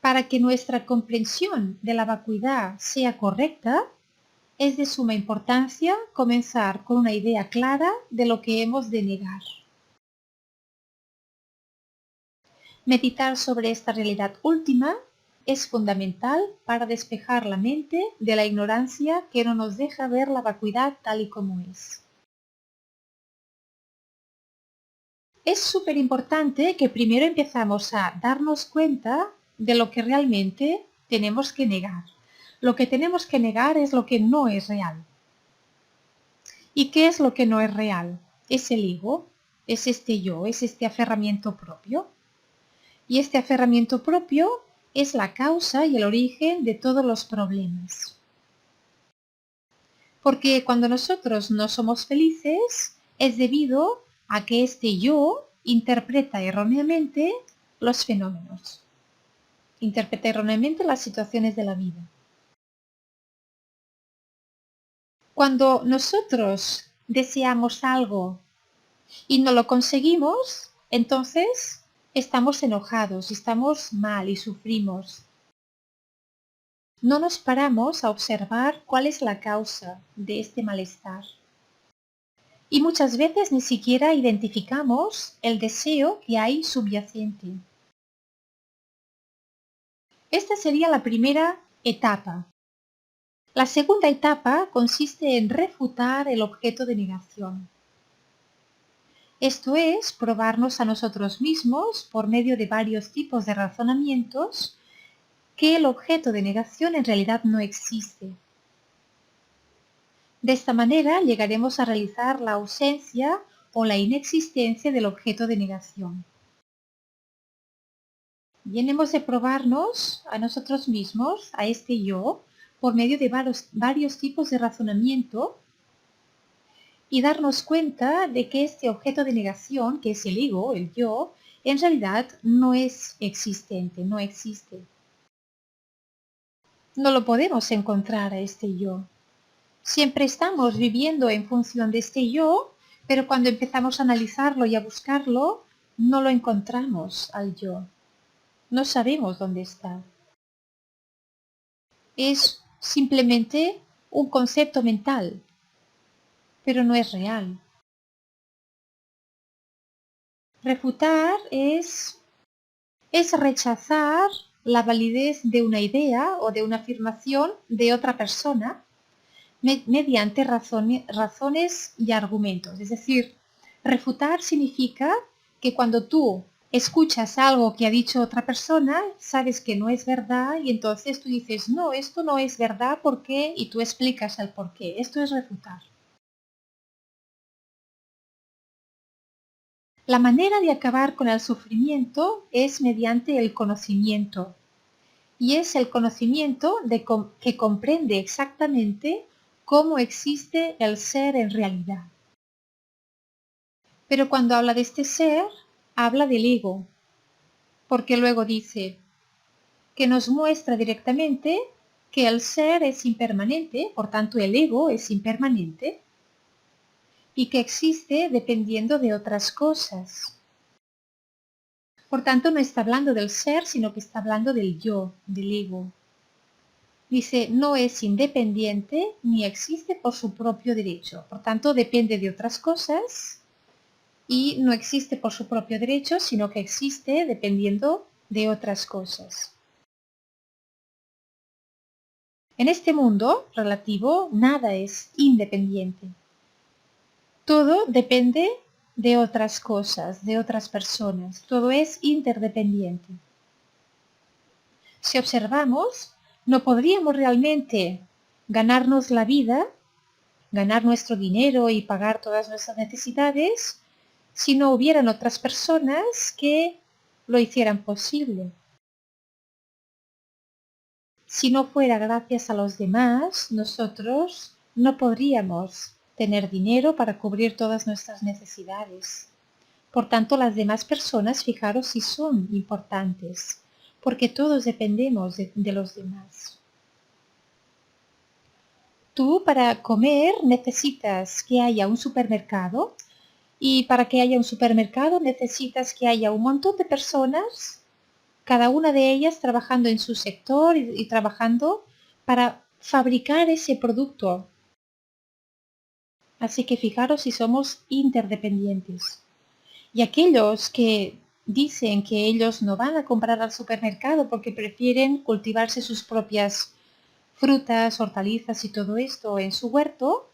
Para que nuestra comprensión de la vacuidad sea correcta, es de suma importancia comenzar con una idea clara de lo que hemos de negar. Meditar sobre esta realidad última es fundamental para despejar la mente de la ignorancia que no nos deja ver la vacuidad tal y como es. Es súper importante que primero empezamos a darnos cuenta de lo que realmente tenemos que negar. Lo que tenemos que negar es lo que no es real. ¿Y qué es lo que no es real? Es el ego, es este yo, es este aferramiento propio. Y este aferramiento propio es la causa y el origen de todos los problemas. Porque cuando nosotros no somos felices es debido a que este yo interpreta erróneamente los fenómenos. Interpreta erróneamente las situaciones de la vida. Cuando nosotros deseamos algo y no lo conseguimos, entonces estamos enojados, estamos mal y sufrimos. No nos paramos a observar cuál es la causa de este malestar. Y muchas veces ni siquiera identificamos el deseo que hay subyacente. Esta sería la primera etapa. La segunda etapa consiste en refutar el objeto de negación. Esto es, probarnos a nosotros mismos, por medio de varios tipos de razonamientos, que el objeto de negación en realidad no existe. De esta manera llegaremos a realizar la ausencia o la inexistencia del objeto de negación. Bien, hemos de probarnos a nosotros mismos, a este yo, por medio de varios tipos de razonamiento y darnos cuenta de que este objeto de negación, que es el ego, el yo, en realidad no es existente, no existe. No lo podemos encontrar a este yo. Siempre estamos viviendo en función de este yo, pero cuando empezamos a analizarlo y a buscarlo, no lo encontramos al yo. No sabemos dónde está. Es simplemente un concepto mental, pero no es real. Refutar es rechazar la validez de una idea o de una afirmación de otra persona mediante razones y argumentos. Es decir, refutar significa que cuando tú escuchas algo que ha dicho otra persona, sabes que no es verdad y entonces tú dices, no, esto no es verdad, ¿por qué? Y tú explicas el por qué. Esto es refutar. La manera de acabar con el sufrimiento es mediante el conocimiento. Y es el conocimiento que comprende exactamente cómo existe el ser en realidad. Pero cuando habla de este ser, habla del ego, porque luego dice que nos muestra directamente que el ser es impermanente, por tanto el ego es impermanente, y que existe dependiendo de otras cosas. Por tanto, no está hablando del ser, sino que está hablando del yo, del ego. Dice, no es independiente ni existe por su propio derecho. Por tanto, depende de otras cosas y no existe por su propio derecho, sino que existe dependiendo de otras cosas. En este mundo relativo, nada es independiente. Todo depende de otras cosas, de otras personas. Todo es interdependiente. Si observamos, no podríamos realmente ganarnos la vida, ganar nuestro dinero y pagar todas nuestras necesidades si no hubieran otras personas que lo hicieran posible. Si no fuera gracias a los demás, nosotros no podríamos tener dinero para cubrir todas nuestras necesidades. Por tanto, las demás personas, fijaros, sí son importantes, porque todos dependemos de los demás. Tú para comer necesitas que haya un supermercado y para que haya un supermercado necesitas que haya un montón de personas, cada una de ellas trabajando en su sector y trabajando para fabricar ese producto. Así que fijaros si somos interdependientes. Y aquellos que dicen que ellos no van a comprar al supermercado porque prefieren cultivarse sus propias frutas, hortalizas y todo esto en su huerto,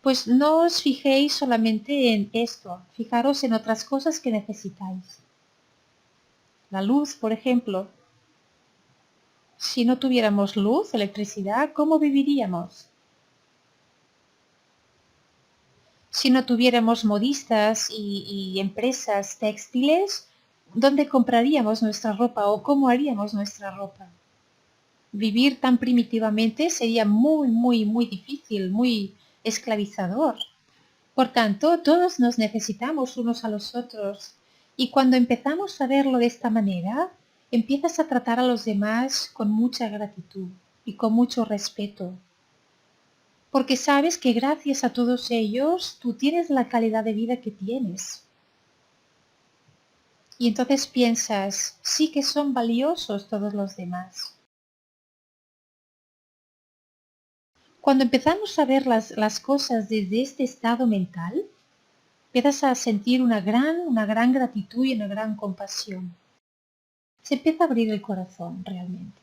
pues no os fijéis solamente en esto, fijaros en otras cosas que necesitáis. La luz, por ejemplo. Si no tuviéramos luz, electricidad, ¿cómo viviríamos? Si no tuviéramos modistas y empresas textiles, ¿dónde compraríamos nuestra ropa o cómo haríamos nuestra ropa? Vivir tan primitivamente sería muy difícil, muy esclavizador. Por tanto, todos nos necesitamos unos a los otros. Y cuando empezamos a verlo de esta manera, empiezas a tratar a los demás con mucha gratitud y con mucho respeto, porque sabes que gracias a todos ellos tú tienes la calidad de vida que tienes. Y entonces piensas, sí que son valiosos todos los demás. Cuando empezamos a ver las cosas desde este estado mental, empiezas a sentir una gran gratitud y una gran compasión. Se empieza a abrir el corazón realmente.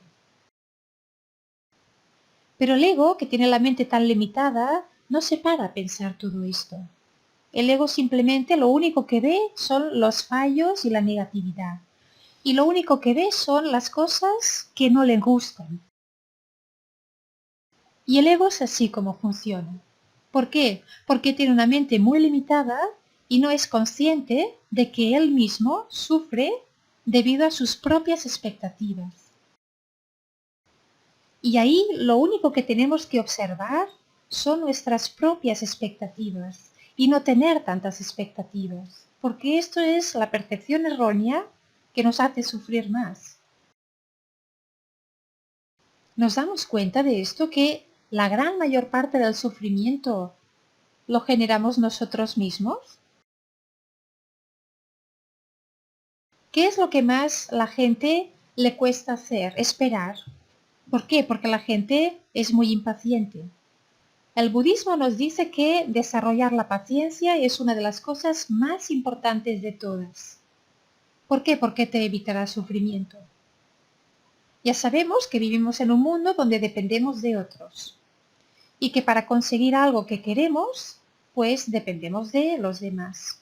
Pero el ego, que tiene la mente tan limitada, no se para a pensar todo esto. El ego simplemente lo único que ve son los fallos y la negatividad. Y lo único que ve son las cosas que no le gustan. Y el ego es así como funciona. ¿Por qué? Porque tiene una mente muy limitada y no es consciente de que él mismo sufre debido a sus propias expectativas. Y ahí lo único que tenemos que observar son nuestras propias expectativas y no tener tantas expectativas, porque esto es la percepción errónea que nos hace sufrir más. ¿Nos damos cuenta de esto que la gran mayor parte del sufrimiento lo generamos nosotros mismos? ¿Qué es lo que más la gente le cuesta hacer? Esperar. ¿Por qué? Porque la gente es muy impaciente. El budismo nos dice que desarrollar la paciencia es una de las cosas más importantes de todas. ¿Por qué? Porque te evitará sufrimiento. Ya sabemos que vivimos en un mundo donde dependemos de otros y que para conseguir algo que queremos, pues dependemos de los demás.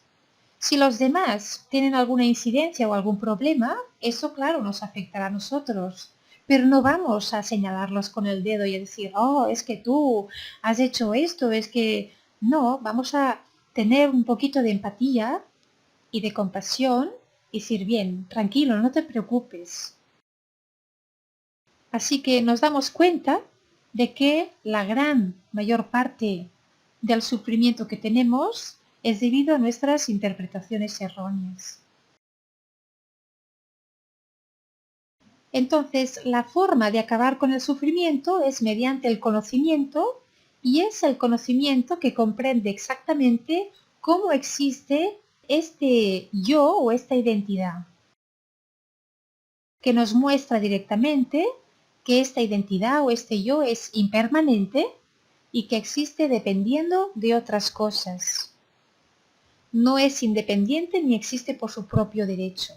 Si los demás tienen alguna incidencia o algún problema, eso claro nos afectará a nosotros. Pero no vamos a señalarlos con el dedo y a decir, oh, es que tú has hecho esto, es que... No, vamos a tener un poquito de empatía y de compasión y decir, bien, tranquilo, no te preocupes. Así que nos damos cuenta de que la gran mayor parte del sufrimiento que tenemos es debido a nuestras interpretaciones erróneas. Entonces, la forma de acabar con el sufrimiento es mediante el conocimiento y es el conocimiento que comprende exactamente cómo existe este yo o esta identidad, que nos muestra directamente que esta identidad o este yo es impermanente y que existe dependiendo de otras cosas. No es independiente ni existe por su propio derecho.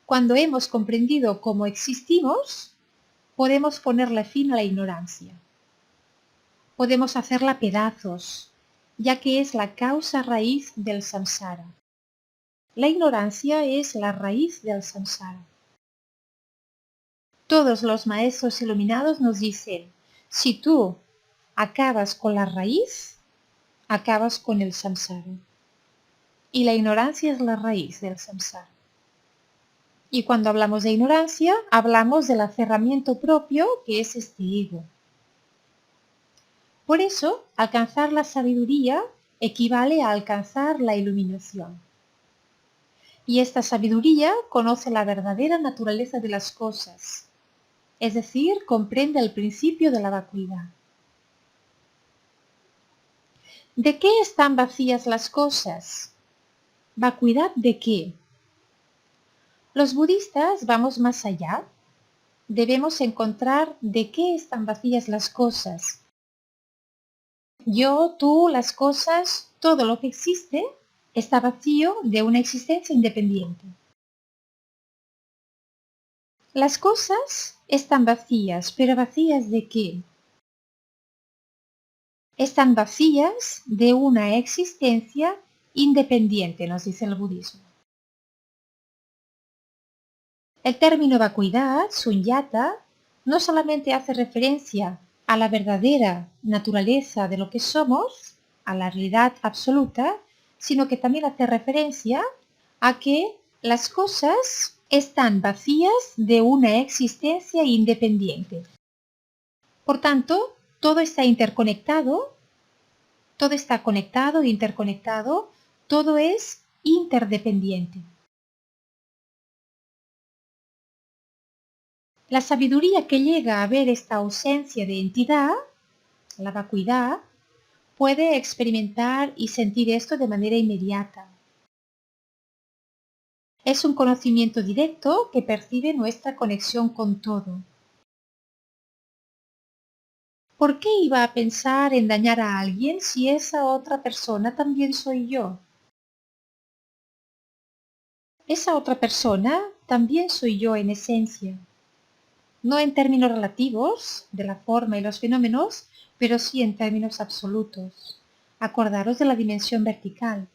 Cuando hemos comprendido cómo existimos, podemos ponerle fin a la ignorancia. Podemos hacerla pedazos, ya que es la causa raíz del samsara. La ignorancia es la raíz del samsara. Todos los maestros iluminados nos dicen, si tú acabas con la raíz, acabas con el samsara. Y la ignorancia es la raíz del samsara. Y cuando hablamos de ignorancia, hablamos del aferramiento propio que es este ego. Por eso, alcanzar la sabiduría equivale a alcanzar la iluminación. Y esta sabiduría conoce la verdadera naturaleza de las cosas, es decir, comprende el principio de la vacuidad. ¿De qué están vacías las cosas? ¿Vacuidad de qué? Los budistas vamos más allá. Debemos encontrar de qué están vacías las cosas. Yo, tú, las cosas, todo lo que existe está vacío de una existencia independiente. Las cosas están vacías, pero ¿vacías de qué? Están vacías de una existencia independiente, nos dice el budismo. El término vacuidad, sunyata, no solamente hace referencia a la verdadera naturaleza de lo que somos, a la realidad absoluta, sino que también hace referencia a que las cosas están vacías de una existencia independiente. Por tanto, todo está interconectado, todo está conectado, interconectado, todo es interdependiente. La sabiduría que llega a ver esta ausencia de entidad, la vacuidad, puede experimentar y sentir esto de manera inmediata. Es un conocimiento directo que percibe nuestra conexión con todo. ¿Por qué iba a pensar en dañar a alguien si esa otra persona también soy yo? Esa otra persona también soy yo en esencia. No en términos relativos, de la forma y los fenómenos, pero sí en términos absolutos. Acordaros de la dimensión vertical.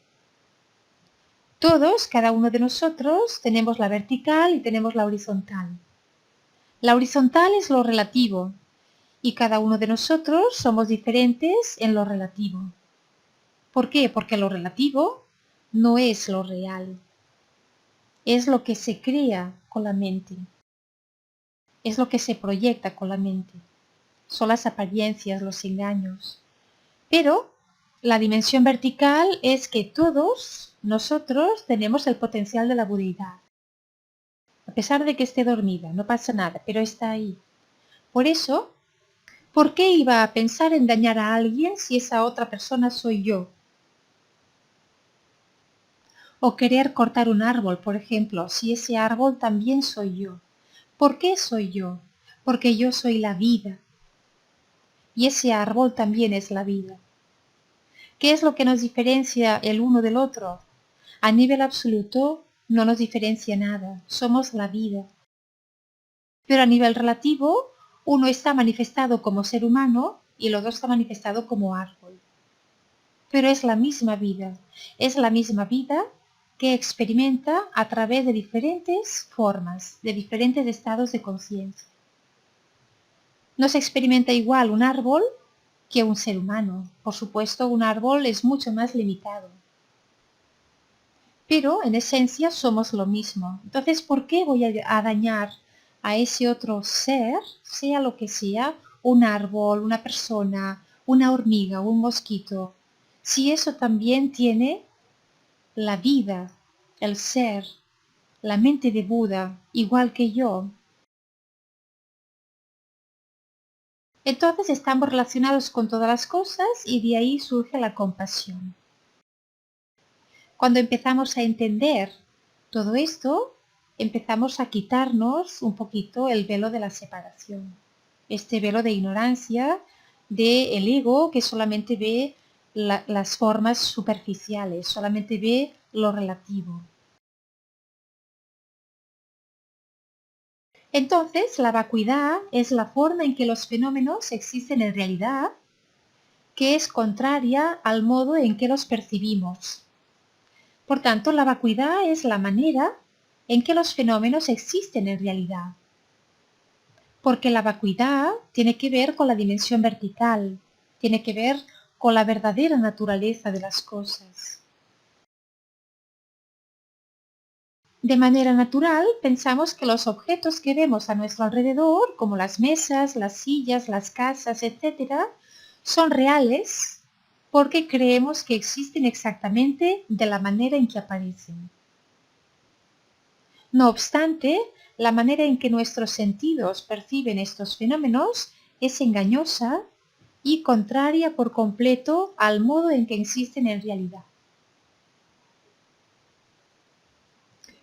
Todos, cada uno de nosotros, tenemos la vertical y tenemos la horizontal. La horizontal es lo relativo, y cada uno de nosotros somos diferentes en lo relativo. ¿Por qué? Porque lo relativo no es lo real, es lo que se crea con la mente, es lo que se proyecta con la mente, son las apariencias, los engaños. Pero la dimensión vertical es que todos nosotros tenemos el potencial de la budeidad. A pesar de que esté dormida, no pasa nada, pero está ahí. Por eso, ¿por qué iba a pensar en dañar a alguien si esa otra persona soy yo? O querer cortar un árbol, por ejemplo, si ese árbol también soy yo. ¿Por qué soy yo? Porque yo soy la vida. Y ese árbol también es la vida. ¿Qué es lo que nos diferencia el uno del otro? A nivel absoluto no nos diferencia nada, somos la vida. Pero a nivel relativo, uno está manifestado como ser humano y el otro está manifestado como árbol. Pero es la misma vida que experimenta a través de diferentes formas, de diferentes estados de conciencia. No se experimenta igual un árbol que un ser humano. Por supuesto, un árbol es mucho más limitado. Pero en esencia somos lo mismo. Entonces, ¿por qué voy a dañar a ese otro ser, sea lo que sea, un árbol, una persona, una hormiga, un mosquito, si eso también tiene la vida, el ser, la mente de Buda, igual que yo? Entonces estamos relacionados con todas las cosas y de ahí surge la compasión. Cuando empezamos a entender todo esto, empezamos a quitarnos un poquito el velo de la separación, este velo de ignorancia del ego que solamente ve las formas superficiales, solamente ve lo relativo. Entonces, la vacuidad es la forma en que los fenómenos existen en realidad, que es contraria al modo en que los percibimos. Por tanto, la vacuidad es la manera en que los fenómenos existen en realidad. Porque la vacuidad tiene que ver con la dimensión vertical, tiene que ver con la verdadera naturaleza de las cosas. De manera natural, pensamos que los objetos que vemos a nuestro alrededor, como las mesas, las sillas, las casas, etc., son reales porque creemos que existen exactamente de la manera en que aparecen. No obstante, la manera en que nuestros sentidos perciben estos fenómenos es engañosa y contraria por completo al modo en que existen en realidad.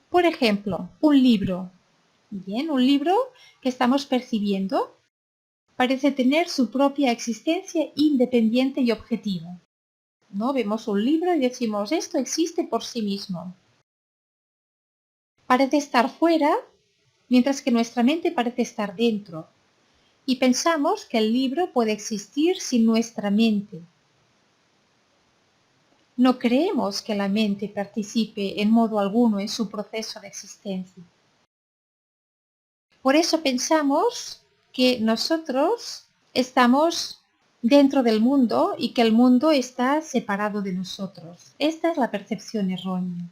Por ejemplo, un libro. Bien, un libro que estamos percibiendo parece tener su propia existencia independiente y objetiva. ¿No? Vemos un libro y decimos, esto existe por sí mismo. Parece estar fuera, mientras que nuestra mente parece estar dentro. Y pensamos que el libro puede existir sin nuestra mente. No creemos que la mente participe en modo alguno en su proceso de existencia. Por eso pensamos que nosotros estamos dentro del mundo y que el mundo está separado de nosotros. Esta es la percepción errónea.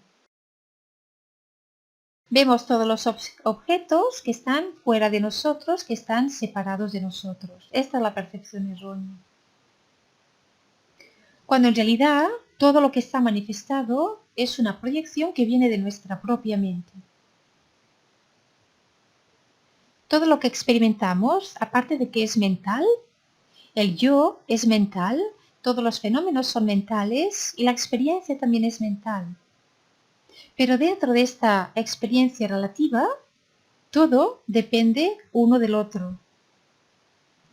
Vemos todos los objetos que están fuera de nosotros, que están separados de nosotros. Esta es la percepción errónea. Cuando en realidad todo lo que está manifestado es una proyección que viene de nuestra propia mente. Todo lo que experimentamos, aparte de que es mental, el yo es mental, todos los fenómenos son mentales y la experiencia también es mental. Pero dentro de esta experiencia relativa, todo depende uno del otro.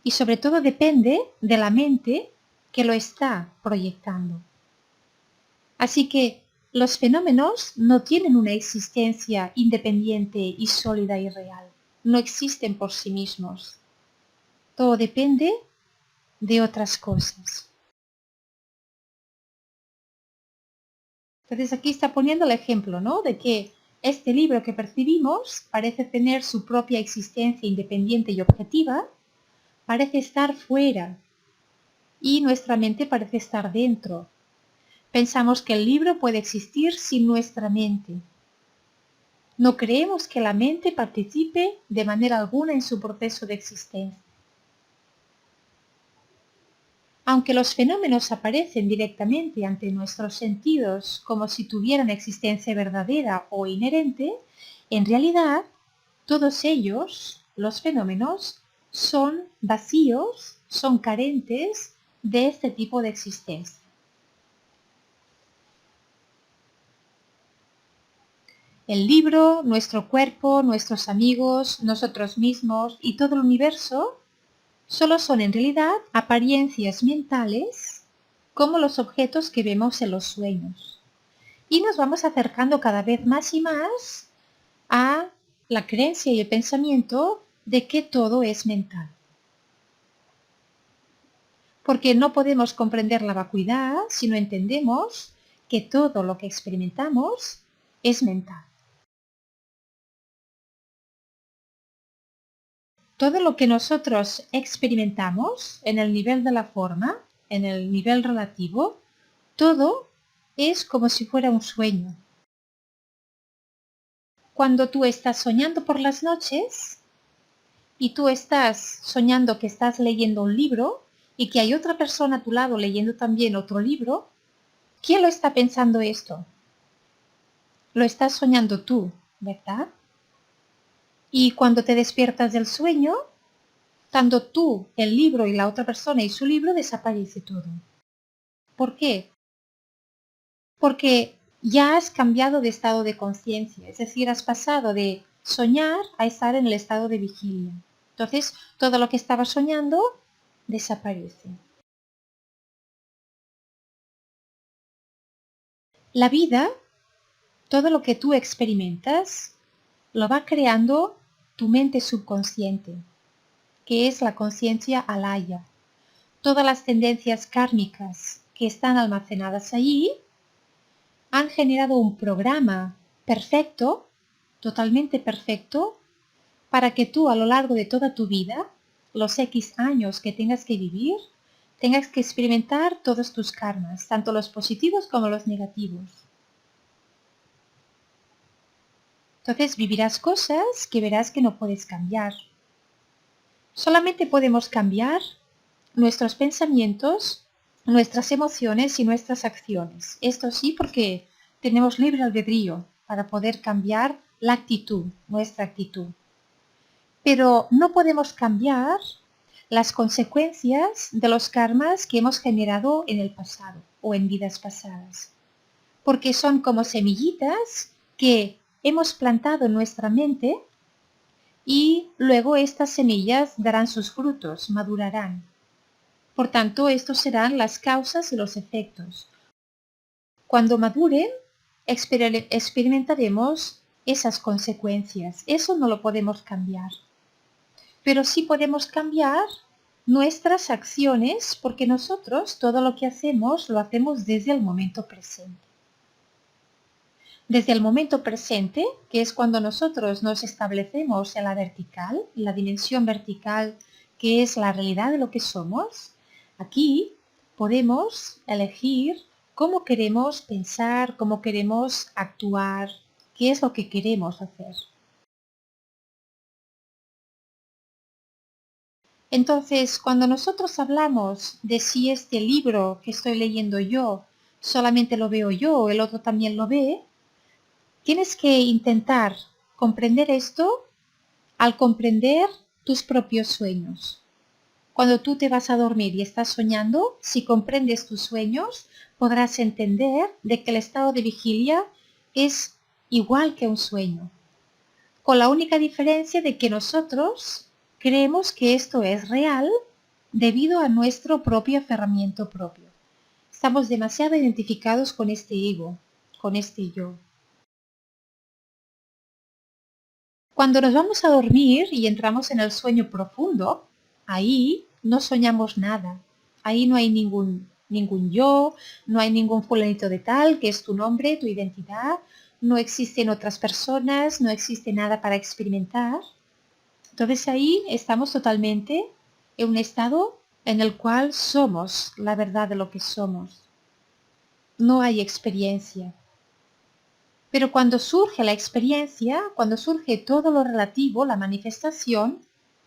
Y sobre todo depende de la mente que lo está proyectando. Así que los fenómenos no tienen una existencia independiente y sólida y real. No existen por sí mismos. Todo depende de otras cosas. Entonces aquí está poniendo el ejemplo, ¿no? De que este libro que percibimos parece tener su propia existencia independiente y objetiva, parece estar fuera y nuestra mente parece estar dentro. Pensamos que el libro puede existir sin nuestra mente. No creemos que la mente participe de manera alguna en su proceso de existencia. Aunque los fenómenos aparecen directamente ante nuestros sentidos como si tuvieran existencia verdadera o inherente, en realidad todos ellos, los fenómenos, son vacíos, son carentes de este tipo de existencia. El libro, nuestro cuerpo, nuestros amigos, nosotros mismos y todo el universo solo son en realidad apariencias mentales como los objetos que vemos en los sueños. Y nos vamos acercando cada vez más y más a la creencia y el pensamiento de que todo es mental. Porque no podemos comprender la vacuidad si no entendemos que todo lo que experimentamos es mental. Todo lo que nosotros experimentamos en el nivel de la forma, en el nivel relativo, todo es como si fuera un sueño. Cuando tú estás soñando por las noches y tú estás soñando que estás leyendo un libro y que hay otra persona a tu lado leyendo también otro libro, ¿quién lo está pensando esto? Lo estás soñando tú, ¿verdad? Y cuando te despiertas del sueño, tanto tú, el libro y la otra persona y su libro desaparece todo. ¿Por qué? Porque ya has cambiado de estado de conciencia, es decir, has pasado de soñar a estar en el estado de vigilia. Entonces, todo lo que estabas soñando desaparece. La vida, todo lo que tú experimentas, lo va creando tu mente subconsciente, que es la conciencia alaya. Todas las tendencias kármicas que están almacenadas allí han generado un programa perfecto, totalmente perfecto, para que tú a lo largo de toda tu vida, los X años que tengas que vivir, tengas que experimentar todos tus karmas, tanto los positivos como los negativos. Entonces vivirás cosas que verás que no puedes cambiar. Solamente podemos cambiar nuestros pensamientos, nuestras emociones y nuestras acciones. Esto sí, porque tenemos libre albedrío para poder cambiar la actitud, nuestra actitud. Pero no podemos cambiar las consecuencias de los karmas que hemos generado en el pasado o en vidas pasadas. Porque son como semillitas que hemos plantado en nuestra mente y luego estas semillas darán sus frutos, madurarán. Por tanto, estos serán las causas y los efectos. Cuando maduren, experimentaremos esas consecuencias. Eso no lo podemos cambiar. Pero sí podemos cambiar nuestras acciones porque nosotros todo lo que hacemos lo hacemos desde el momento presente. Desde el momento presente, que es cuando nosotros nos establecemos en la vertical, en la dimensión vertical, que es la realidad de lo que somos, aquí podemos elegir cómo queremos pensar, cómo queremos actuar, qué es lo que queremos hacer. Entonces, cuando nosotros hablamos de si este libro que estoy leyendo yo solamente lo veo yo o el otro también lo ve, tienes que intentar comprender esto al comprender tus propios sueños. Cuando tú te vas a dormir y estás soñando, si comprendes tus sueños, podrás entender de que el estado de vigilia es igual que un sueño, con la única diferencia de que nosotros creemos que esto es real debido a nuestro propio aferramiento propio. Estamos demasiado identificados con este ego, con este yo. Cuando nos vamos a dormir y entramos en el sueño profundo, ahí no soñamos nada. Ahí no hay ningún yo, no hay ningún fulanito de tal, que es tu nombre, tu identidad, no existen otras personas, no existe nada para experimentar. Entonces ahí estamos totalmente en un estado en el cual somos la verdad de lo que somos. No hay experiencia. Pero cuando surge la experiencia, cuando surge todo lo relativo, la manifestación,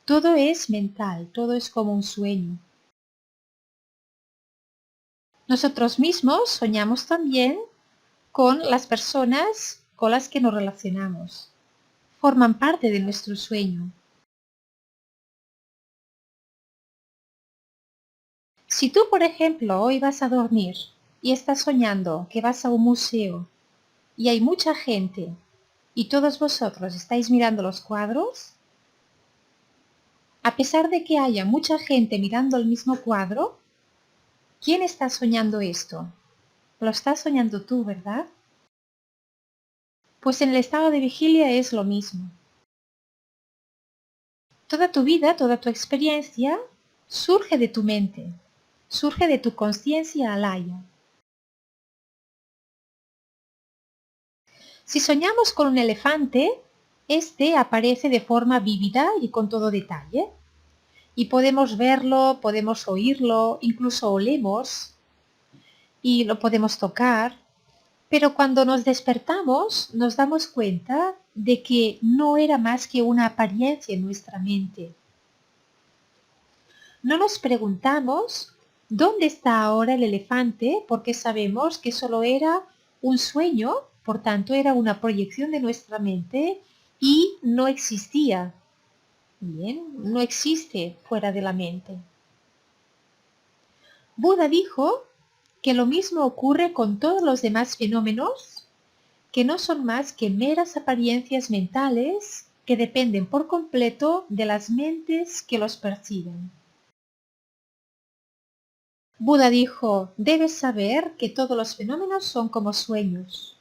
todo es mental, todo es como un sueño. Nosotros mismos soñamos también con las personas con las que nos relacionamos. Forman parte de nuestro sueño. Si tú, por ejemplo, hoy vas a dormir y estás soñando que vas a un museo y hay mucha gente y todos vosotros estáis mirando los cuadros, a pesar de que haya mucha gente mirando el mismo cuadro, ¿quién está soñando esto? Lo estás soñando tú, ¿verdad? Pues en el estado de vigilia es lo mismo. Toda tu vida, toda tu experiencia surge de tu mente, surge de tu conciencia alaya. Si soñamos con un elefante, este aparece de forma vívida y con todo detalle. Y podemos verlo, podemos oírlo, incluso olemos y lo podemos tocar. Pero cuando nos despertamos nos damos cuenta de que no era más que una apariencia en nuestra mente. No nos preguntamos dónde está ahora el elefante porque sabemos que solo era un sueño, por tanto era una proyección de nuestra mente y no existía. Bien, no existe fuera de la mente. Buda dijo que lo mismo ocurre con todos los demás fenómenos que no son más que meras apariencias mentales que dependen por completo de las mentes que los perciben. Buda dijo, debes saber que todos los fenómenos son como sueños.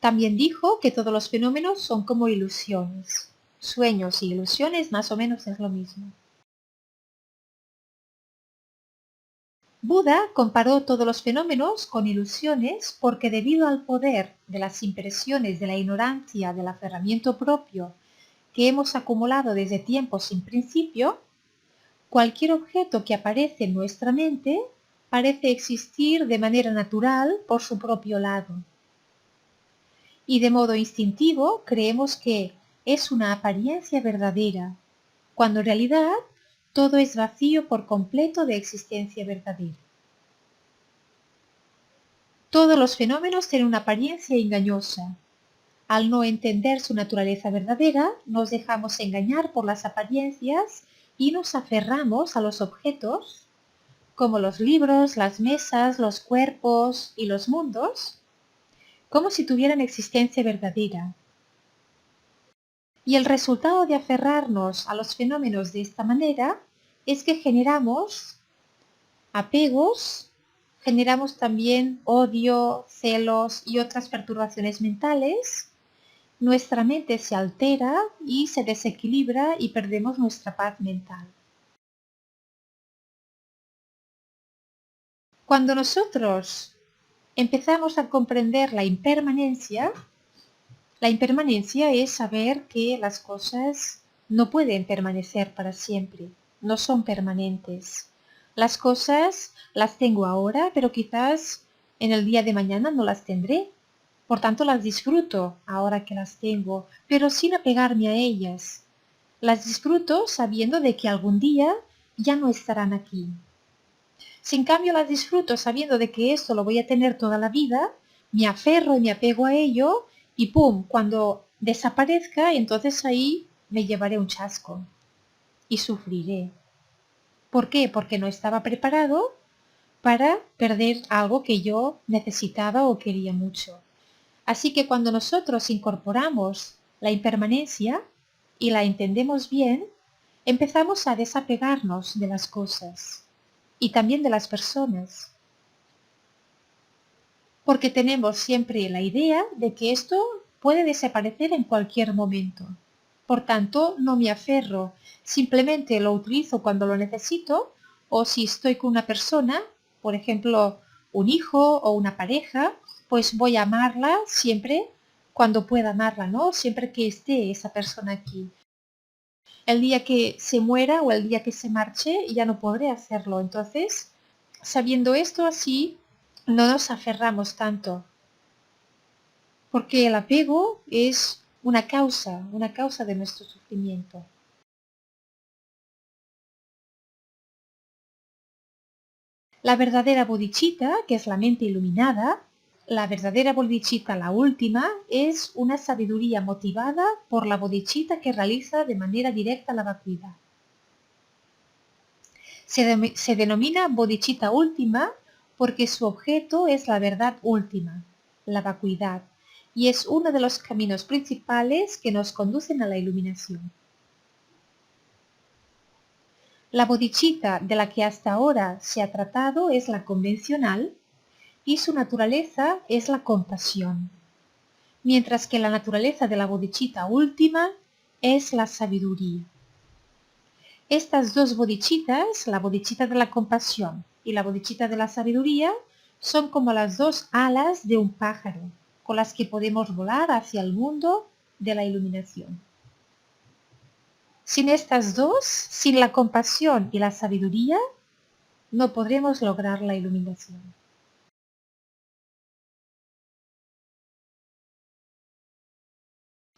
También dijo que todos los fenómenos son como ilusiones. Sueños y ilusiones más o menos es lo mismo. Buda comparó todos los fenómenos con ilusiones porque debido al poder de las impresiones de la ignorancia del aferramiento propio que hemos acumulado desde tiempos sin principio, cualquier objeto que aparece en nuestra mente parece existir de manera natural por su propio lado. Y de modo instintivo creemos que es una apariencia verdadera, cuando en realidad todo es vacío por completo de existencia verdadera. Todos los fenómenos tienen una apariencia engañosa. Al no entender su naturaleza verdadera, nos dejamos engañar por las apariencias y nos aferramos a los objetos, como los libros, las mesas, los cuerpos y los mundos, como si tuvieran existencia verdadera. Y el resultado de aferrarnos a los fenómenos de esta manera es que generamos apegos, generamos también odio, celos y otras perturbaciones mentales. Nuestra mente se altera y se desequilibra y perdemos nuestra paz mental. Cuando nosotros empezamos a comprender la impermanencia es saber que las cosas no pueden permanecer para siempre, no son permanentes. Las cosas las tengo ahora, pero quizás en el día de mañana no las tendré. Por tanto, las disfruto ahora que las tengo, pero sin apegarme a ellas. Las disfruto sabiendo de que algún día ya no estarán aquí. Si en cambio las disfruto sabiendo de que esto lo voy a tener toda la vida, me aferro y me apego a ello y ¡pum! Cuando desaparezca, entonces ahí me llevaré un chasco y sufriré. ¿Por qué? Porque no estaba preparado para perder algo que yo necesitaba o quería mucho. Así que cuando nosotros incorporamos la impermanencia y la entendemos bien, empezamos a desapegarnos de las cosas y también de las personas. Porque tenemos siempre la idea de que esto puede desaparecer en cualquier momento. Por tanto, no me aferro, simplemente lo utilizo cuando lo necesito o si estoy con una persona, por ejemplo, un hijo o una pareja, pues voy a amarla siempre cuando pueda amarla, ¿no? Siempre que esté esa persona aquí. El día que se muera o el día que se marche ya no podré hacerlo. Entonces, sabiendo esto así, no nos aferramos tanto. Porque el apego es una causa de nuestro sufrimiento. La verdadera bodhicitta, que es la mente iluminada, la verdadera bodhicitta, la última, es una sabiduría motivada por la bodhicitta que realiza de manera directa la vacuidad. Se denomina bodhicitta última porque su objeto es la verdad última, la vacuidad, y es uno de los caminos principales que nos conducen a la iluminación. La bodhicitta de la que hasta ahora se ha tratado es la convencional y su naturaleza es la compasión, mientras que la naturaleza de la bodhicitta última es la sabiduría. Estas dos bodhicittas, la bodhicitta de la compasión y la bodhicitta de la sabiduría, son como las dos alas de un pájaro, con las que podemos volar hacia el mundo de la iluminación. Sin estas dos, sin la compasión y la sabiduría, no podremos lograr la iluminación.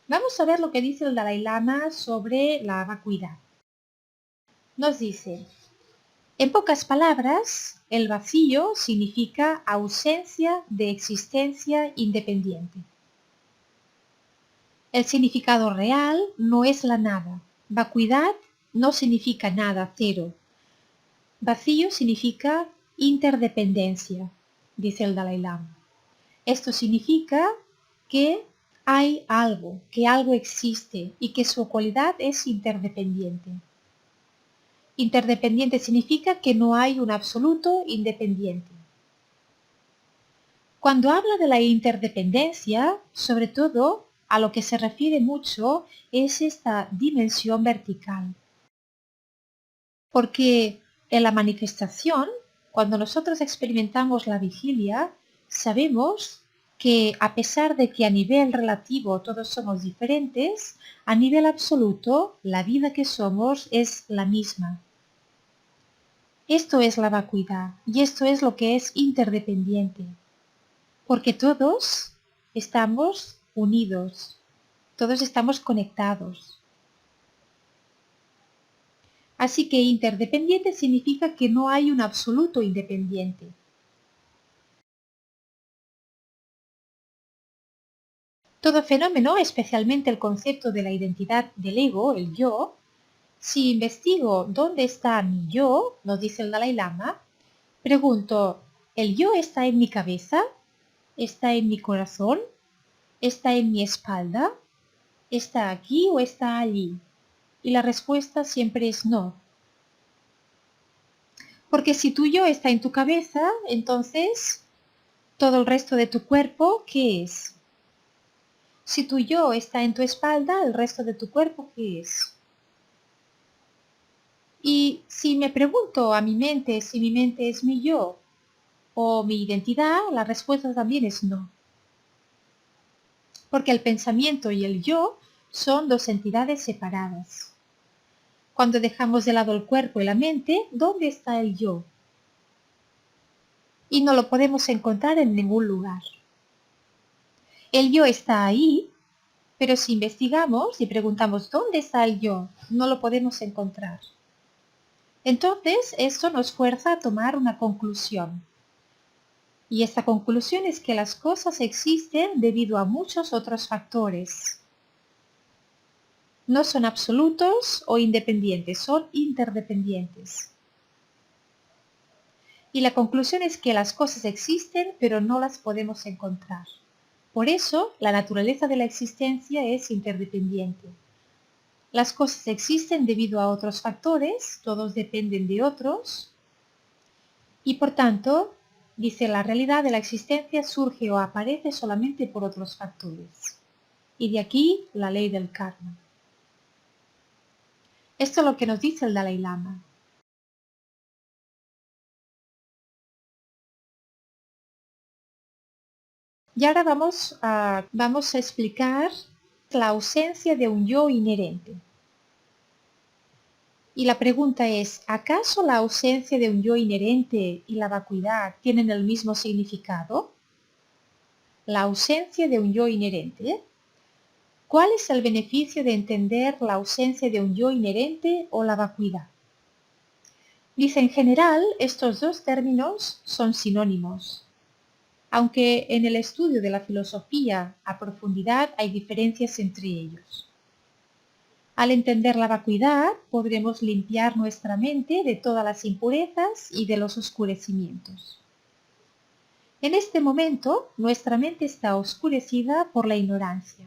Vamos a ver lo que dice el Dalai Lama sobre la vacuidad. Nos dice, en pocas palabras, el vacío significa ausencia de existencia independiente. El significado real no es la nada. Vacuidad no significa nada, cero. Vacío significa interdependencia, dice el Dalai Lama. Esto significa que hay algo, que algo existe y que su cualidad es interdependiente. Interdependiente significa que no hay un absoluto independiente. Cuando habla de la interdependencia, sobre todo a lo que se refiere mucho es esta dimensión vertical. Porque en la manifestación, cuando nosotros experimentamos la vigilia, sabemos que a pesar de que a nivel relativo todos somos diferentes, a nivel absoluto la vida que somos es la misma. Esto es la vacuidad y esto es lo que es interdependiente, porque todos estamos unidos, todos estamos conectados. Así que interdependiente significa que no hay un absoluto independiente. Todo fenómeno, especialmente el concepto de la identidad del ego, el yo, si investigo dónde está mi yo, nos dice el Dalai Lama, pregunto, ¿el yo está en mi cabeza? ¿Está en mi corazón? ¿Está en mi espalda? ¿Está aquí o está allí? Y la respuesta siempre es no. Porque si tu yo está en tu cabeza, entonces todo el resto de tu cuerpo, ¿qué es? Si tu yo está en tu espalda, el resto de tu cuerpo, ¿qué es? Y si me pregunto a mi mente si mi mente es mi yo o mi identidad, la respuesta también es no. Porque el pensamiento y el yo son dos entidades separadas. Cuando dejamos de lado el cuerpo y la mente, ¿dónde está el yo? Y no lo podemos encontrar en ningún lugar. El yo está ahí, pero si investigamos y preguntamos ¿dónde está el yo? No lo podemos encontrar. Entonces, esto nos fuerza a tomar una conclusión. Y esta conclusión es que las cosas existen debido a muchos otros factores. No son absolutos o independientes, son interdependientes. Y la conclusión es que las cosas existen, pero no las podemos encontrar. Por eso, la naturaleza de la existencia es interdependiente. Las cosas existen debido a otros factores, todos dependen de otros, y por tanto, dice, la realidad de la existencia surge o aparece solamente por otros factores. Y de aquí la ley del karma. Esto es lo que nos dice el Dalai Lama. Y ahora vamos a explicar la ausencia de un yo inherente. Y la pregunta es, ¿acaso la ausencia de un yo inherente y la vacuidad tienen el mismo significado? La ausencia de un yo inherente. ¿Cuál es el beneficio de entender la ausencia de un yo inherente o la vacuidad? Dice, en general, estos dos términos son sinónimos, aunque en el estudio de la filosofía a profundidad hay diferencias entre ellos. Al entender la vacuidad, podremos limpiar nuestra mente de todas las impurezas y de los oscurecimientos. En este momento, nuestra mente está oscurecida por la ignorancia.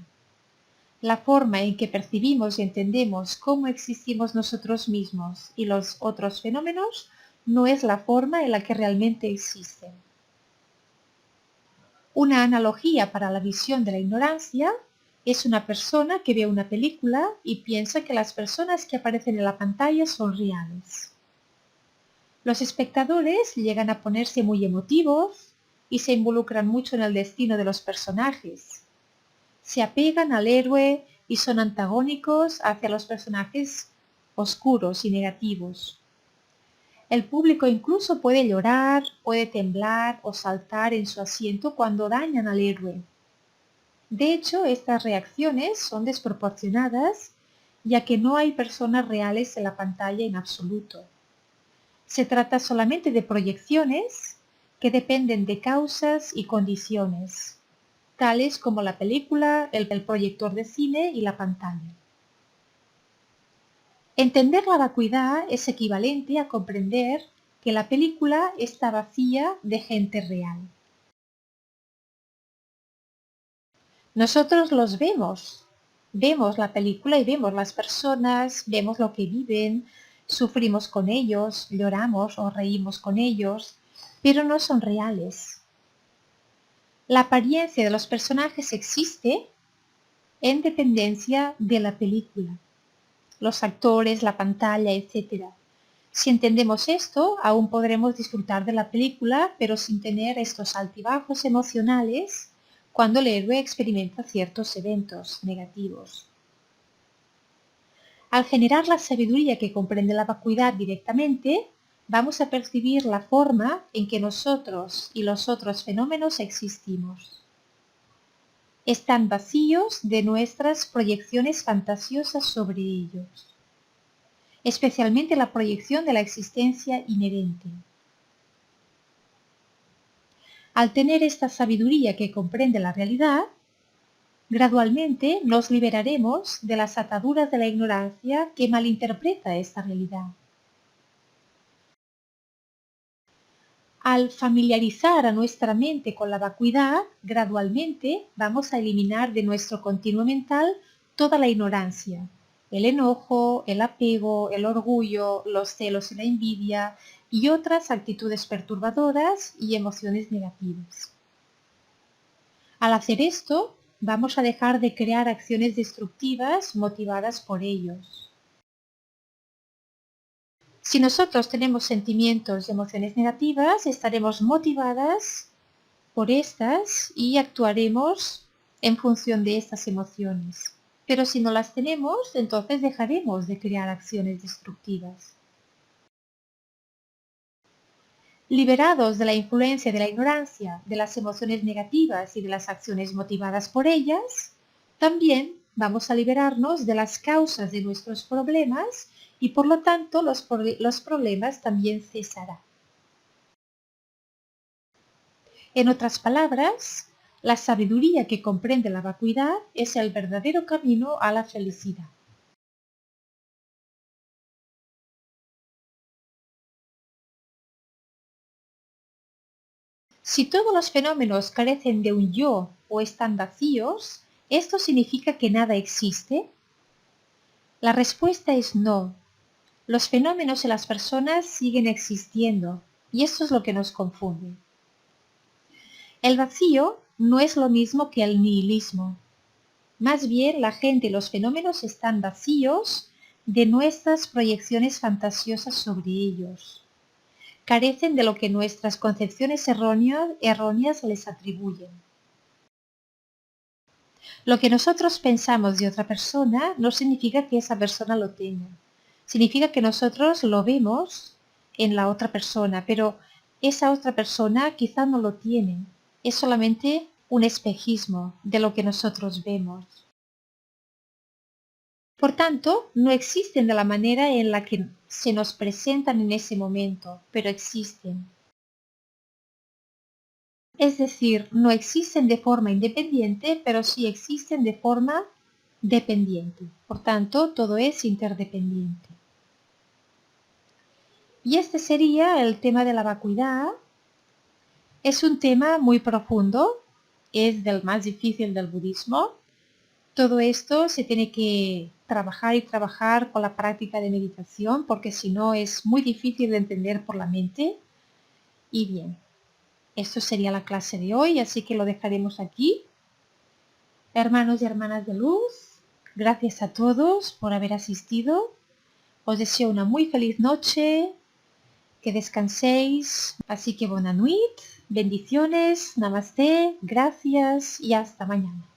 La forma en que percibimos y entendemos cómo existimos nosotros mismos y los otros fenómenos no es la forma en la que realmente existen. Una analogía para la visión de la ignorancia es una persona que ve una película y piensa que las personas que aparecen en la pantalla son reales. Los espectadores llegan a ponerse muy emotivos y se involucran mucho en el destino de los personajes. Se apegan al héroe y son antagónicos hacia los personajes oscuros y negativos. El público incluso puede llorar, puede temblar o saltar en su asiento cuando dañan al héroe. De hecho, estas reacciones son desproporcionadas, ya que no hay personas reales en la pantalla en absoluto. Se trata solamente de proyecciones que dependen de causas y condiciones, tales como la película, el proyector de cine y la pantalla. Entender la vacuidad es equivalente a comprender que la película está vacía de gente real. Nosotros los vemos la película y vemos las personas, vemos lo que viven, sufrimos con ellos, lloramos o reímos con ellos, pero no son reales. La apariencia de los personajes existe en dependencia de la película, los actores, la pantalla, etc. Si entendemos esto, aún podremos disfrutar de la película, pero sin tener estos altibajos emocionales cuando el héroe experimenta ciertos eventos negativos. Al generar la sabiduría que comprende la vacuidad directamente, vamos a percibir la forma en que nosotros y los otros fenómenos existimos. Están vacíos de nuestras proyecciones fantasiosas sobre ellos, especialmente la proyección de la existencia inherente. Al tener esta sabiduría que comprende la realidad, gradualmente nos liberaremos de las ataduras de la ignorancia que malinterpreta esta realidad. Al familiarizar a nuestra mente con la vacuidad, gradualmente vamos a eliminar de nuestro continuo mental toda la ignorancia, el enojo, el apego, el orgullo, los celos y la envidia y otras actitudes perturbadoras y emociones negativas. Al hacer esto, vamos a dejar de crear acciones destructivas motivadas por ellos. Si nosotros tenemos sentimientos y emociones negativas, estaremos motivadas por estas y actuaremos en función de estas emociones. Pero si no las tenemos, entonces dejaremos de crear acciones destructivas. Liberados de la influencia de la ignorancia, de las emociones negativas y de las acciones motivadas por ellas, también vamos a liberarnos de las causas de nuestros problemas y por lo tanto los problemas también cesarán. En otras palabras, la sabiduría que comprende la vacuidad es el verdadero camino a la felicidad. Si todos los fenómenos carecen de un yo o están vacíos, ¿esto significa que nada existe? La respuesta es no. Los fenómenos y las personas siguen existiendo, y esto es lo que nos confunde. El vacío no es lo mismo que el nihilismo. Más bien, la gente y los fenómenos están vacíos de nuestras proyecciones fantasiosas sobre ellos. Carecen de lo que nuestras concepciones erróneas les atribuyen. Lo que nosotros pensamos de otra persona no significa que esa persona lo tenga. Significa que nosotros lo vemos en la otra persona, pero esa otra persona quizá no lo tiene. Es solamente un espejismo de lo que nosotros vemos. Por tanto, no existen de la manera en la que se nos presentan en ese momento, pero existen. Es decir, no existen de forma independiente, pero sí existen de forma dependiente. Por tanto, todo es interdependiente. Y este sería el tema de la vacuidad. Es un tema muy profundo, es del más difícil del budismo. Todo esto se tiene que trabajar y trabajar con la práctica de meditación, porque si no es muy difícil de entender por la mente. Y bien, esto sería la clase de hoy, así que lo dejaremos aquí. Hermanos y hermanas de luz, gracias a todos por haber asistido. Os deseo una muy feliz noche, que descanséis. Así que buena nuit, bendiciones, namaste, gracias y hasta mañana.